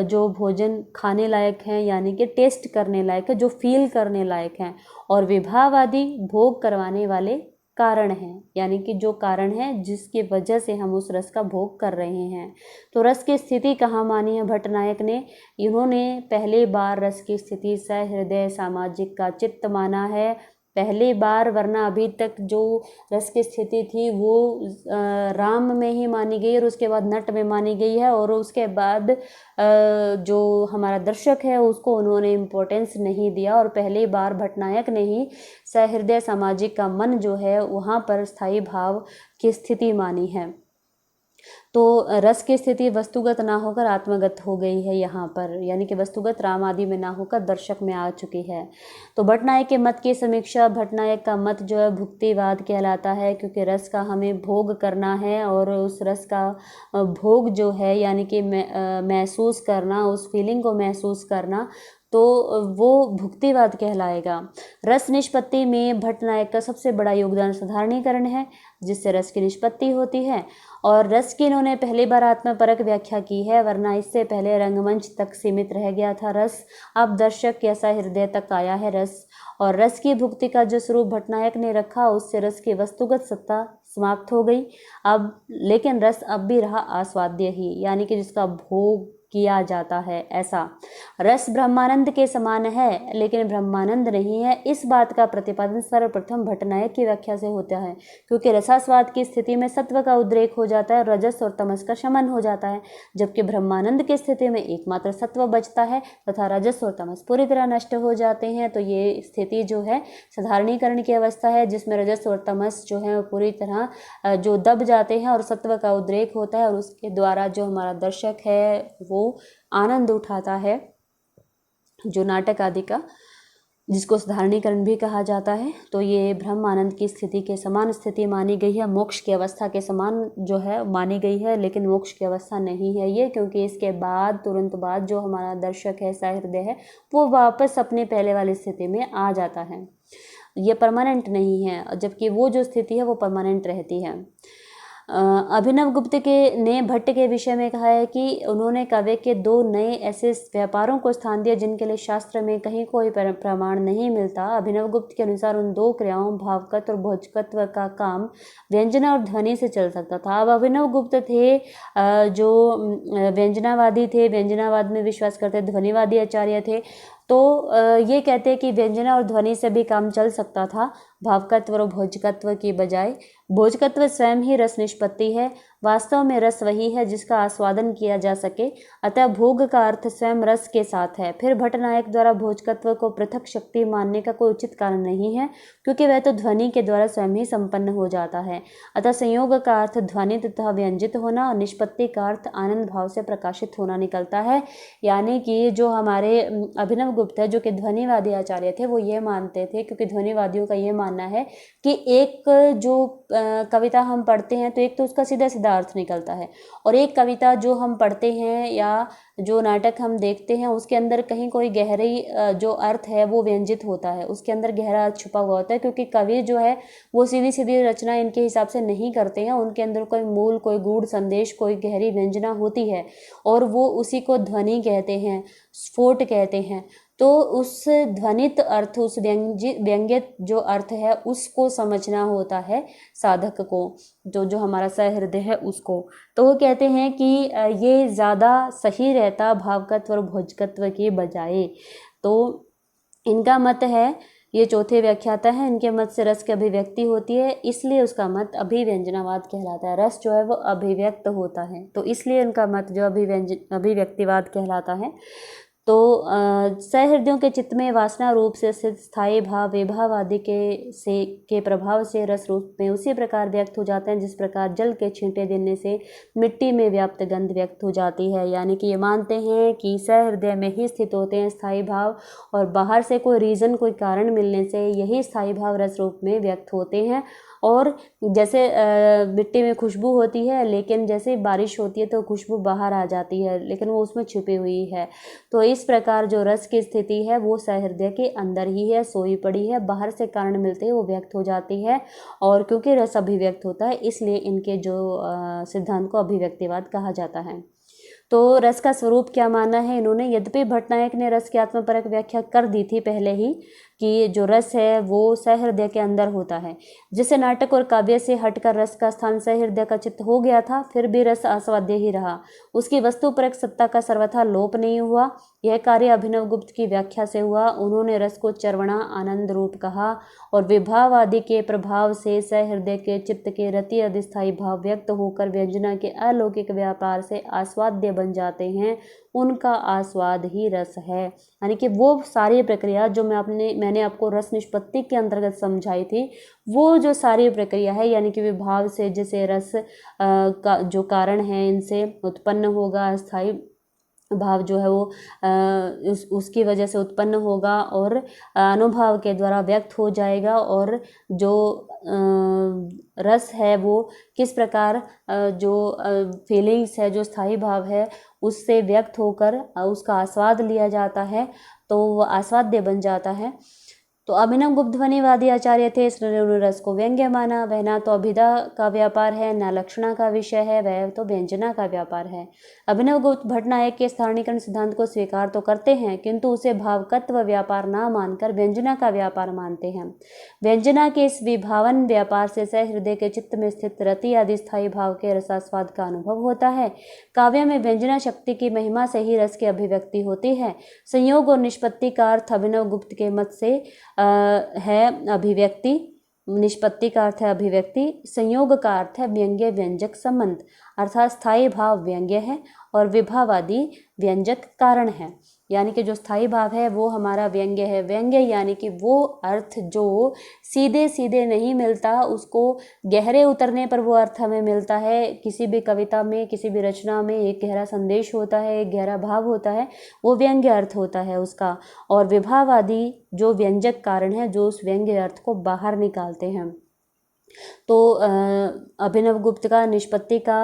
जो भोजन खाने लायक है, यानी कि टेस्ट करने लायक है, जो फील करने लायक है, और विभावादि भोग करवाने वाले कारण हैं, यानी कि जो कारण है जिसकी वजह से हम उस रस का भोग कर रहे हैं। तो रस की स्थिति कहाँ मानी है भट्टनायक ने? इन्होंने पहली बार रस की स्थिति सहृदय सामाजिक का चित्त माना है, पहली बार, वरना अभी तक जो रस की स्थिति थी वो राम में ही मानी गई और उसके बाद नट में मानी गई है, और उसके बाद जो हमारा दर्शक है उसको उन्होंने इम्पोर्टेंस नहीं दिया, और पहली बार भट्टनायक ने ही सहृदय सामाजिक का मन जो है वहाँ पर स्थायी भाव की स्थिति मानी है। तो रस की स्थिति वस्तुगत ना होकर आत्मगत हो गई है यहाँ पर, यानी कि वस्तुगत राम आदि में ना होकर दर्शक में आ चुकी है। तो भट्टनायक के मत की समीक्षा, भट्टनायक का मत जो है भुक्तिवाद कहलाता है, क्योंकि रस का हमें भोग करना है, और उस रस का भोग जो है यानी कि महसूस करना, उस फीलिंग को महसूस करना, तो वो भुक्तिवाद कहलाएगा। रस निष्पत्ति में भट्टनायक का सबसे बड़ा योगदान साधारणीकरण है, जिससे रस की निष्पत्ति होती है, और रस की इन्होंने पहली बार आत्मपरक व्याख्या की है, वरना इससे पहले रंगमंच तक सीमित रह गया था रस। अब दर्शक कैसा हृदय तक आया है रस, और रस की भुक्ति का जो स्वरूप भट्टनायक ने रखा उससे रस की वस्तुगत सत्ता समाप्त हो गई। अब लेकिन रस अब भी रहा आस्वाद्य ही, यानी कि जिसका भोग किया जाता है ऐसा। रस ब्रह्मानंद के समान है लेकिन ब्रह्मानंद नहीं है, इस बात का प्रतिपादन सर्वप्रथम भट्टनायक की व्याख्या से होता है, क्योंकि रसास्वाद की स्थिति में सत्व का उद्रेक हो जाता है, रजस और तमस का शमन हो जाता है, जबकि ब्रह्मानंद की स्थिति में एकमात्र सत्व बचता है तथा रजस और तमस पूरी तरह नष्ट हो जाते हैं। तो ये स्थिति जो है साधारणीकरण की अवस्था है, जिसमें रजस और तमस जो है पूरी तरह जो दब जाते हैं और सत्व का उद्रेक होता है, और उसके द्वारा जो हमारा दर्शक है वो आनंद उठाता है, जो नाटक आदि का, जिसको साधारणीकरण भी कहा जाता है। तो ये ब्रह्म आनंद की स्थिति के समान स्थिति मानी गई है, मोक्ष की अवस्था के समान जो है मानी गई है, लेकिन मोक्ष की अवस्था नहीं है ये, क्योंकि इसके बाद तुरंत बाद जो हमारा दर्शक है, सहृदय है, वो वापस अपने पहले वाली स्थिति में आ जाता है। ये परमानेंट नहीं है, जबकि वो जो स्थिति है वो परमानेंट रहती है। अभिनव गुप्त ने भट्ट के विषय में कहा है कि उन्होंने काव्य के दो नए ऐसे व्यापारों को स्थान दिया जिनके लिए शास्त्र में कहीं कोई प्रमाण नहीं मिलता। अभिनव गुप्त के अनुसार उन दो क्रियाओं भावकत्व और भोजकत्व का काम व्यंजना और ध्वनि से चल सकता था। अब अभिनव गुप्त थे जो व्यंजनावादी थे, व्यंजनावाद में विश्वास करते, ध्वनिवादी आचार्य थे, तो ये कहते हैं कि व्यंजना और ध्वनि से भी काम चल सकता था, भावकत्व और भोजकत्व की बजाय। भोजकत्व स्वयं ही रस निष्पत्ति है, वास्तव में रस वही है जिसका आस्वादन किया जा सके, अतः भोग का अर्थ स्वयं रस के साथ है। फिर भट्टनायक द्वारा भोजकत्व को पृथक शक्ति मानने का कोई उचित कारण नहीं है, क्योंकि वह तो ध्वनि के द्वारा स्वयं ही संपन्न हो जाता है। अतः संयोग का अर्थ ध्वनि तथा व्यंजित होना और निष्पत्ति का अर्थ आनंद भाव से प्रकाशित होना निकलता है। यानी कि जो हमारे अभिनव गुप्त है, जो कि ध्वनिवादी आचार्य थे, वो ये मानते थे, क्योंकि ध्वनिवादियों का ये मानना है कि एक जो कविता हम पढ़ते हैं तो एक तो उसका सीधा सीधा अर्थ निकलता है, और एक कविता जो हम पढ़ते हैं या जो नाटक हम देखते हैं उसके अंदर कहीं कोई गहरी जो अर्थ है वो व्यंजित होता है, उसके अंदर गहरा अर्थ छुपा हुआ होता है, क्योंकि कवि जो है वो सीधी सीधी रचना इनके हिसाब से नहीं करते हैं, उनके अंदर कोई मूल, कोई गूढ़ संदेश, कोई गहरी व्यंजना होती है, और वो उसी को ध्वनि कहते हैं, स्फोट कहते हैं। तो उस ध्वनित अर्थ, उस व्यंग्य जो अर्थ है उसको समझना होता है साधक को, जो हमारा सहृदय है उसको। तो वो कहते हैं कि ये ज़्यादा सही रहता भावकत्व और भोजकत्व की बजाय। तो इनका मत है, ये चौथे व्याख्याता है, इनके मत से रस की अभिव्यक्ति होती है, इसलिए उसका मत अभिव्यंजनावाद कहलाता है। रस जो है वो अभिव्यक्त होता है, तो इसलिए उनका मत जो अभिव्यक्तिवाद कहलाता है। तो सहृदयों के चित्त में वासना रूप से स्थित स्थायी भाव विभाव आदि के प्रभाव से रस रूप में उसी प्रकार व्यक्त हो जाते हैं जिस प्रकार जल के छींटे देने से मिट्टी में व्याप्त गंध व्यक्त हो जाती है। यानी कि ये मानते हैं कि सहृदय में ही स्थित होते हैं स्थायी भाव, और बाहर से कोई रीज़न, कोई कारण मिलने से यही स्थायी भाव रस रूप में व्यक्त होते हैं। और जैसे मिट्टी में खुशबू होती है, लेकिन जैसे बारिश होती है तो खुशबू बाहर आ जाती है, लेकिन वो उसमें छिपी हुई है। तो इस प्रकार जो रस की स्थिति है वो सहृदय के अंदर ही है, सोई पड़ी है, बाहर से कारण मिलते ही वो व्यक्त हो जाती है। और क्योंकि रस अभिव्यक्त होता है, इसलिए इनके जो सिद्धांत को अभिव्यक्तिवाद कहा जाता है। तो रस का स्वरूप क्या माना है इन्होंने? यद्यपि भट्टनायक ने रस की आत्मपरक व्याख्या कर दी थी पहले ही कि जो रस है वो सहृदय के अंदर होता है, जिसे नाटक और काव्य से हटकर रस का स्थान सहृदय का चित्त हो गया था, फिर भी रस आस्वाद्य ही रहा, उसकी वस्तुपरक सत्ता का सर्वथा लोप नहीं हुआ। यह कार्य अभिनव गुप्त की व्याख्या से हुआ। उन्होंने रस को चर्वणा आनंद रूप कहा, और विभाव आदि के प्रभाव से सहृदय के चित्त के रति अधिस्थायी भाव व्यक्त होकर व्यंजना के अलौकिक व्यापार से आस्वाद्य बन जाते हैं, उनका आस्वाद ही रस है। यानी कि वो सारी प्रक्रिया जो मैंने आपको रस निष्पत्ति के अंतर्गत समझाई थी, वो जो सारी प्रक्रिया है, यानी कि विभाव से जैसे रस का जो कारण है इनसे उत्पन्न होगा, अस्थायी भाव जो है वो उसकी वजह से उत्पन्न होगा और अनुभव के द्वारा व्यक्त हो जाएगा, और जो रस है वो किस प्रकार जो फीलिंग्स है, जो स्थायी भाव है, उससे व्यक्त होकर उसका आस्वाद लिया जाता है, तो वो आस्वाद्य बन जाता है। तो अभिनव गुप्त ध्वनिवादी आचार्य थे, इसलिए उन्होंने रस को व्यंग्य माना। वह ना तो अभिधा का व्यापार है, ना लक्षणा का विषय है, वह तो व्यंजना का व्यापार है। अभिनव गुप्त भट्टनायक के स्थानीकरण सिद्धांत को स्वीकार तो करते हैं, किंतु उसे भावकत्व व्यापार ना मानकर व्यंजना का व्यापार मानते हैं। व्यंजना के इस विभावन व्यापार से सहृदय के चित्त में स्थित रति आदि स्थायी भाव के रसास्वाद का अनुभव होता है। काव्य में व्यंजना शक्ति की महिमा से ही रस की अभिव्यक्ति होती है। संयोग और निष्पत्ति का अर्थ अभिनव गुप्त के मत से है अभिव्यक्ति, निष्पत्ति का अर्थ है अभिव्यक्ति, संयोग का अर्थ है व्यंग्य व्यंजक संबंध, अर्थात स्थायी भाव व्यंग्य है और विभावादि व्यंजक कारण है। यानी कि जो स्थायी भाव है वो हमारा व्यंग्य है। व्यंग्य यानी कि वो अर्थ जो सीधे सीधे नहीं मिलता, उसको गहरे उतरने पर वो अर्थ हमें मिलता है। किसी भी कविता में, किसी भी रचना में एक गहरा संदेश होता है, एक गहरा भाव होता है, वो व्यंग्य अर्थ होता है उसका। और विभावादि जो व्यंजक कारण है, जो उस व्यंग्य अर्थ को बाहर निकालते हैं। तो अभिनव गुप्त का निष्पत्ति का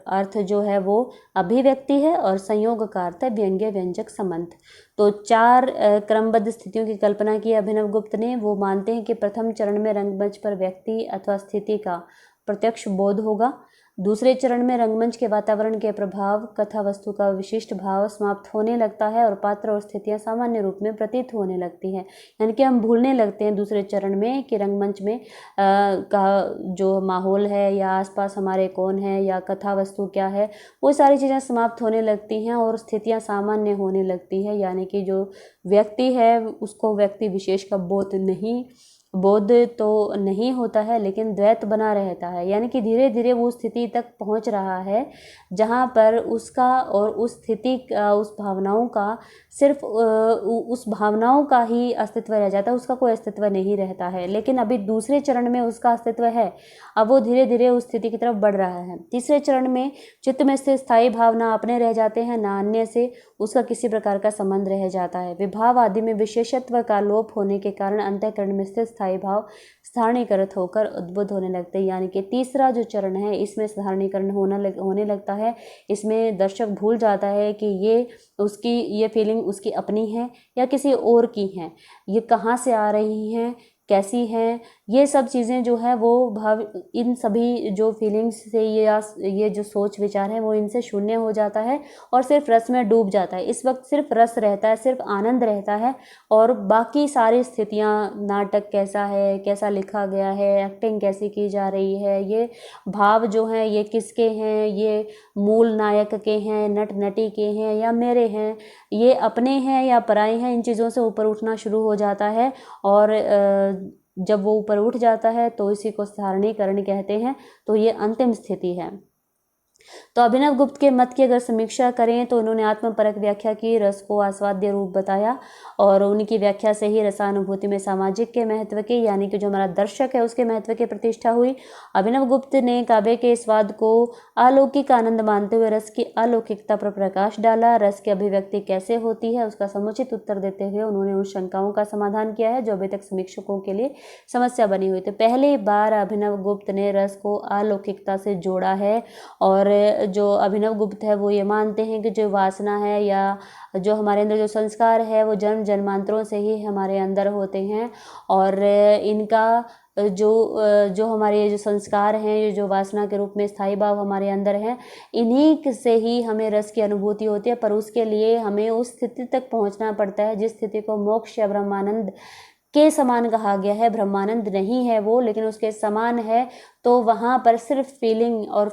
अर्थ जो है वो अभिव्यक्ति है, और संयोग का अर्थ है व्यंग्य व्यंजक संबंध। तो 4 क्रमबद्ध स्थितियों की कल्पना की अभिनव गुप्त ने। वो मानते हैं कि प्रथम चरण में रंगमंच पर व्यक्ति अथवा स्थिति का प्रत्यक्ष बोध होगा, दूसरे चरण में रंगमंच के वातावरण के प्रभाव, कथा वस्तु का विशिष्ट भाव समाप्त होने लगता है और पात्र और स्थितियां सामान्य रूप में प्रतीत होने लगती हैं। यानी कि हम भूलने लगते हैं दूसरे चरण में कि रंगमंच में का जो माहौल है या आसपास हमारे कौन है या कथा वस्तु क्या है, वो सारी चीज़ें समाप्त होने लगती हैं और स्थितियां सामान्य होने लगती है। यानी कि जो व्यक्ति है उसको व्यक्ति विशेष का बोध तो नहीं होता है, लेकिन द्वैत बना रहता है। यानी कि धीरे धीरे वो स्थिति तक पहुंच रहा है जहां पर उसका और उस स्थिति का, उस भावनाओं का सिर्फ उस भावनाओं का ही अस्तित्व रह जाता है, उसका कोई अस्तित्व नहीं रहता है। लेकिन अभी दूसरे चरण में उसका अस्तित्व है, अब वो धीरे धीरे उस स्थिति की तरफ बढ़ रहा है। तीसरे चरण में चित्त में स्थित स्थायी भावना अपने रह जाते हैं, ना अन्य से उसका किसी प्रकार का संबंध रह जाता है। विभाव आदि में विशेषत्व का लोप होने के कारण अंतःकरण में स्थित स्थायी भाव स्थानीकृत होकर उद्भुत होने लगते हैं। यानी कि तीसरा जो चरण है इसमें स्थानीकरण होने लगता है। इसमें दर्शक भूल जाता है कि ये फीलिंग उसकी अपनी है या किसी और की है, ये कहाँ से आ रही हैं, कैसी हैं, ये सब चीज़ें जो है वो इन सभी जो फीलिंग्स से ये जो सोच विचार है वो इनसे शून्य हो जाता है और सिर्फ रस में डूब जाता है। इस वक्त सिर्फ रस रहता है, सिर्फ आनंद रहता है और बाकी सारी स्थितियाँ, नाटक कैसा है, कैसा लिखा गया है, एक्टिंग कैसी की जा रही है, ये भाव जो हैं ये किसके हैं, ये मूल नायक के हैं, नट नटी के हैं या मेरे हैं, ये अपने हैं या पराए हैं, इन चीज़ों से ऊपर उठना शुरू हो जाता है। और जब वो ऊपर उठ जाता है तो इसी को सारणीकरण कहते हैं। तो ये अंतिम स्थिति है। तो अभिनव गुप्त के मत की अगर समीक्षा करें तो उन्होंने आत्मपरक व्याख्या की, रस को आस्वाद्य रूप बताया और उनकी व्याख्या से ही रसानुभूति में सामाजिक के महत्व के, यानी कि जो हमारा दर्शक है उसके महत्व की प्रतिष्ठा हुई। अभिनव गुप्त ने काव्य के स्वाद को अलौकिक आनंद मानते हुए रस की अलौकिकता पर प्रकाश डाला। रस की अभिव्यक्ति कैसे होती है उसका समुचित उत्तर देते हुए उन्होंने उन शंकाओं का समाधान किया है जो अभी तक समीक्षकों के लिए समस्या बनी हुई थी। पहली बार अभिनव गुप्त ने रस को अलौकिकता से जोड़ा है और जो अभिनव गुप्त है वो ये मानते हैं कि जो वासना है या जो हमारे अंदर जो संस्कार है वो जन्म जन्मांतरों से ही हमारे अंदर होते हैं और इनका जो हमारे जो संस्कार हैं, जो वासना के रूप में स्थायी भाव हमारे अंदर हैं, इन्हीं से ही हमें रस की अनुभूति होती है। पर उसके लिए हमें उस स्थिति तक पहुंचना पड़ता है जिस स्थिति को मोक्ष या ब्रह्मानंद के समान कहा गया है। ब्रह्मानंद नहीं है वो, लेकिन उसके समान है। तो वहाँ पर सिर्फ फीलिंग और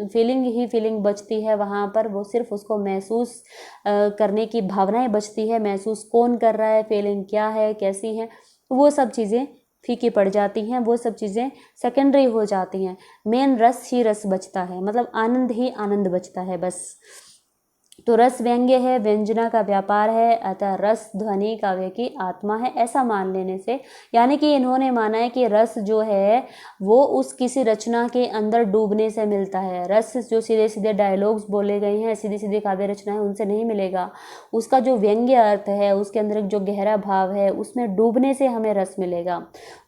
फीलिंग बचती है। वहाँ पर वो सिर्फ उसको महसूस करने की भावनाएं बचती है। महसूस कौन कर रहा है, फीलिंग क्या है, कैसी है, वो सब चीज़ें फीकी पड़ जाती हैं, वो सब चीज़ें सेकेंडरी हो जाती हैं। मेन रस ही रस बचता है, मतलब आनंद ही आनंद बचता है बस। तो रस व्यंग्य है, व्यंजना का व्यापार है, अतः रस ध्वनि काव्य की आत्मा है, ऐसा मान लेने से, यानी कि इन्होंने माना है कि रस जो है वो उस किसी रचना के अंदर डूबने से मिलता है। रस जो सीधे सीधे डायलॉग्स बोले गए हैं, सीधी सीधी काव्य रचना है, उनसे नहीं मिलेगा। उसका जो व्यंग्य अर्थ है, उसके अंदर जो गहरा भाव है, उसमें डूबने से हमें रस मिलेगा।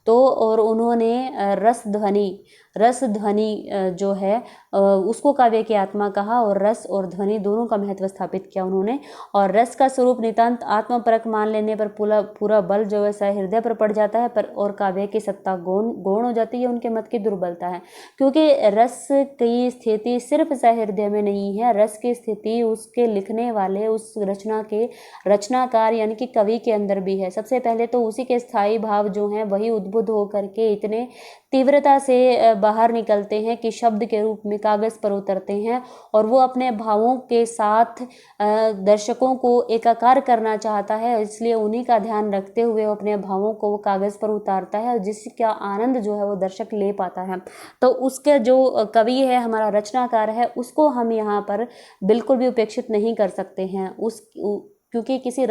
तो और उन्होंने रस ध्वनि जो है उसको काव्य की आत्मा कहा और रस और ध्वनि दोनों का महत्व स्थापित किया उन्होंने। और रस का स्वरूप नितांत आत्मपरक मान लेने पर पूरा बल जो है हृदय पर पड़ जाता है, पर और काव्य की सत्ता गौण हो जाती है। उनके मत की दुर्बलता है, क्योंकि रस की स्थिति सिर्फ सहृदय में नहीं है। रस की स्थिति उसके लिखने वाले, उस रचना के रचनाकार यानी कि कवि के अंदर भी है। सबसे पहले तो उसी के स्थायी भाव जो हैं वही उद्बुद्ध होकर के इतने तीव्रता से बाहर निकलते हैं कि शब्द के रूप में कागज पर उतरते हैं और वो अपने भावों के साथ दर्शकों को एकाकार करना चाहता है, इसलिए उन्हीं का ध्यान रखते हुए वो अपने भावों को वो कागज पर उतारता है, जिसका आनंद जो है वो दर्शक ले पाता है। तो उसके जो कवि है, हमारा रचनाकार है, उसको हम यहाँ पर बिल्कुल भी उपेक्षित नहीं कर सकते हैं। क्योंकि किसी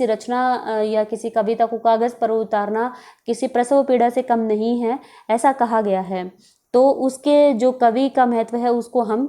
रचना या किसी कविता को कागज पर उतारना किसी प्रसव पीड़ा से कम नहीं है, ऐसा कहा गया है। तो उसके जो कवि का महत्व है उसको हम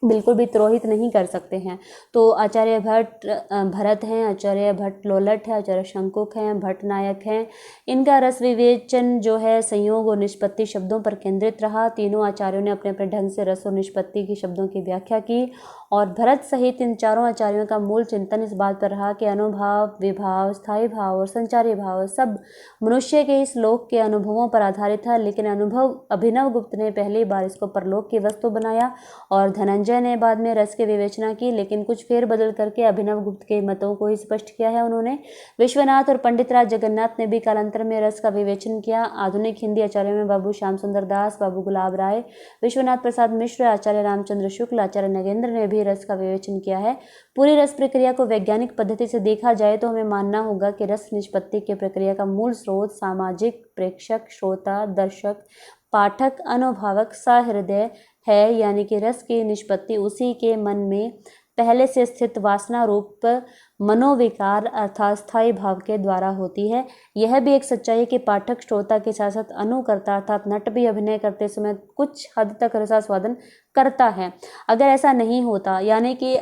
बिल्कुल भी तिरोहित नहीं कर सकते हैं। तो आचार्य भरत हैं, आचार्य भट्ट लोलट है, आचार्य शंकुक हैं, भट्ट नायक हैं। इनका रस विवेचन जो है संयोग और निष्पत्ति शब्दों पर केंद्रित रहा। तीनों आचार्यों ने अपने अपने ढंग से रस और निष्पत्ति की शब्दों की व्याख्या की और भरत सहित इन चारों आचार्यों का मूल चिंतन इस बात पर रहा कि अनुभाव, विभाव, स्थायी भाव और संचारी भाव सब मनुष्य के इस लोक के अनुभवों पर आधारित था। लेकिन अभिनव गुप्त ने पहली बार इसको परलोक की वस्तु बनाया और धनंजय ने बाद में रस की विवेचना की, लेकिन कुछ फेरबदल करके अभिनव गुप्त के मतों को ही स्पष्ट किया है उन्होंने। विश्वनाथ और पंडितराज जगन्नाथ ने भी कालांतर में रस का विवेचन किया। आधुनिक हिंदी आचार्यों में बाबू श्याम सुंदर दास, बाबू गुलाब राय, विश्वनाथ प्रसाद मिश्र, आचार्य रामचंद्र शुक्ल, आचार्य नगेंद्र ने भी रस का विवेचन किया है। पूरी रस प्रक्रिया को वैज्ञानिक पद्धति से देखा जाए तो हमें मानना होगा कि रस निष्पत्ति की प्रक्रिया का मूल स्रोत सामाजिक, प्रेक्षक, श्रोता, दर्शक, पाठक, अनुभावक, सहृदय है, यानी कि रस की निष्पत्ति उसी के मन में पहले से स्थित वासना रूप मनोविकार अर्थात स्थायी भाव के द्वारा होती है। यह भी एक सच्चाई है कि पाठक श्रोता के साथ साथ अनुकर्ता अर्थात नट भी अभिनय करते समय कुछ हद तक रसास्वादन करता है। अगर ऐसा नहीं होता, यानी कि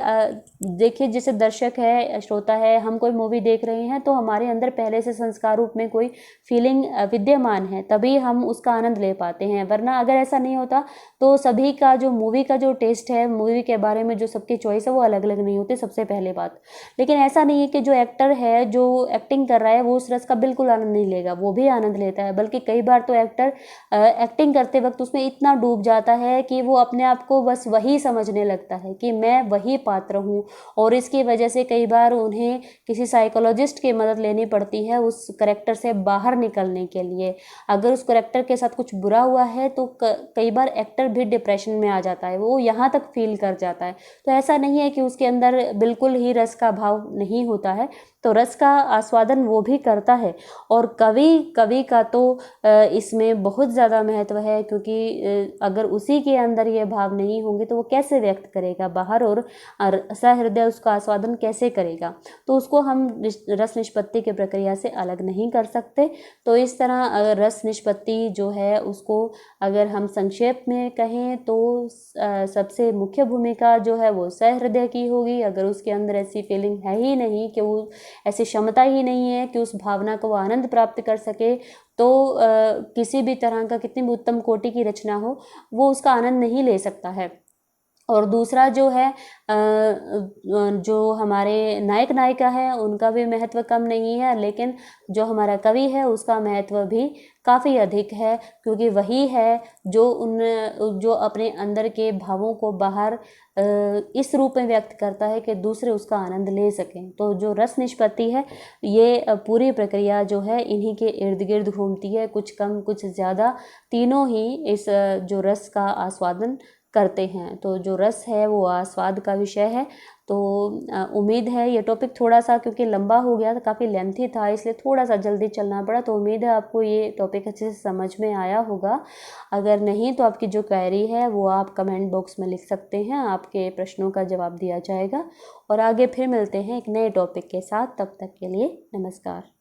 देखिए जैसे दर्शक है, श्रोता है, हम कोई मूवी देख रहे हैं तो हमारे अंदर पहले से संस्कार रूप में कोई फीलिंग विद्यमान है, तभी हम उसका आनंद ले पाते हैं। वरना अगर ऐसा नहीं होता तो सभी का जो मूवी का जो टेस्ट है, मूवी के बारे में जो सबकी चॉइस है वो अलग अलग नहीं होती, सबसे पहले बात। लेकिन ऐसा नहीं है कि जो एक्टर है, जो एक्टिंग कर रहा है, वो उस रस का बिल्कुल आनंद नहीं लेगा, वो भी आनंद लेता है। बल्कि कई बार तो एक्टर एक्टिंग करते वक्त उसमें इतना डूब जाता है कि वो अपने आप को बस वही समझने लगता है कि मैं वही पात्र हूँ, और इसकी वजह से कई बार उन्हें किसी साइकोलॉजिस्ट की मदद लेनी पड़ती है उस करेक्टर से बाहर निकलने के लिए। अगर उस करेक्टर के साथ कुछ बुरा हुआ है तो कई बार एक्टर भी डिप्रेशन में आ जाता है, वो यहाँ तक फील कर जाता है। तो ऐसा नहीं है कि उसके अंदर बिल्कुल ही रस का भाव नहीं होता है, तो रस का आस्वादन वो भी करता है। और कवि का तो इसमें बहुत ज़्यादा महत्व है, क्योंकि अगर उसी के अंदर ये भाव नहीं होंगे तो वो कैसे व्यक्त करेगा बाहर, और सहृदय उसका आस्वादन कैसे करेगा। तो उसको हम रस निष्पत्ति की प्रक्रिया से अलग नहीं कर सकते। तो इस तरह रस निष्पत्ति जो है उसको अगर हम संक्षेप में कहें तो सबसे मुख्य भूमिका जो है वो सहृदय की होगी। अगर उसके अंदर ऐसी फीलिंग है ही नहीं, कि वो ऐसी क्षमता ही नहीं है कि उस भावना को वो आनंद प्राप्त कर सके, तो किसी भी तरह का कितनी भी उत्तम कोटि की रचना हो वो उसका आनंद नहीं ले सकता है। और दूसरा जो है जो हमारे नायक नायिका है उनका भी महत्व कम नहीं है, लेकिन जो हमारा कवि है उसका महत्व भी काफ़ी अधिक है, क्योंकि वही है जो अपने अंदर के भावों को बाहर इस रूप में व्यक्त करता है कि दूसरे उसका आनंद ले सकें। तो जो रस निष्पत्ति है ये पूरी प्रक्रिया जो है इन्हीं के इर्द गिर्द घूमती है, कुछ कम कुछ ज़्यादा, तीनों ही इस जो रस का आस्वादन करते हैं। तो जो रस है वो आस्वाद का विषय है। तो उम्मीद है ये टॉपिक थोड़ा सा क्योंकि लंबा हो गया था, काफ़ी लेंथी था, इसलिए थोड़ा सा जल्दी चलना पड़ा। तो उम्मीद है आपको ये टॉपिक अच्छे से समझ में आया होगा। अगर नहीं तो आपकी जो क्वेरी है वो आप कमेंट बॉक्स में लिख सकते हैं, आपके प्रश्नों का जवाब दिया जाएगा। और आगे फिर मिलते हैं एक नए टॉपिक के साथ, तब तक के लिए नमस्कार।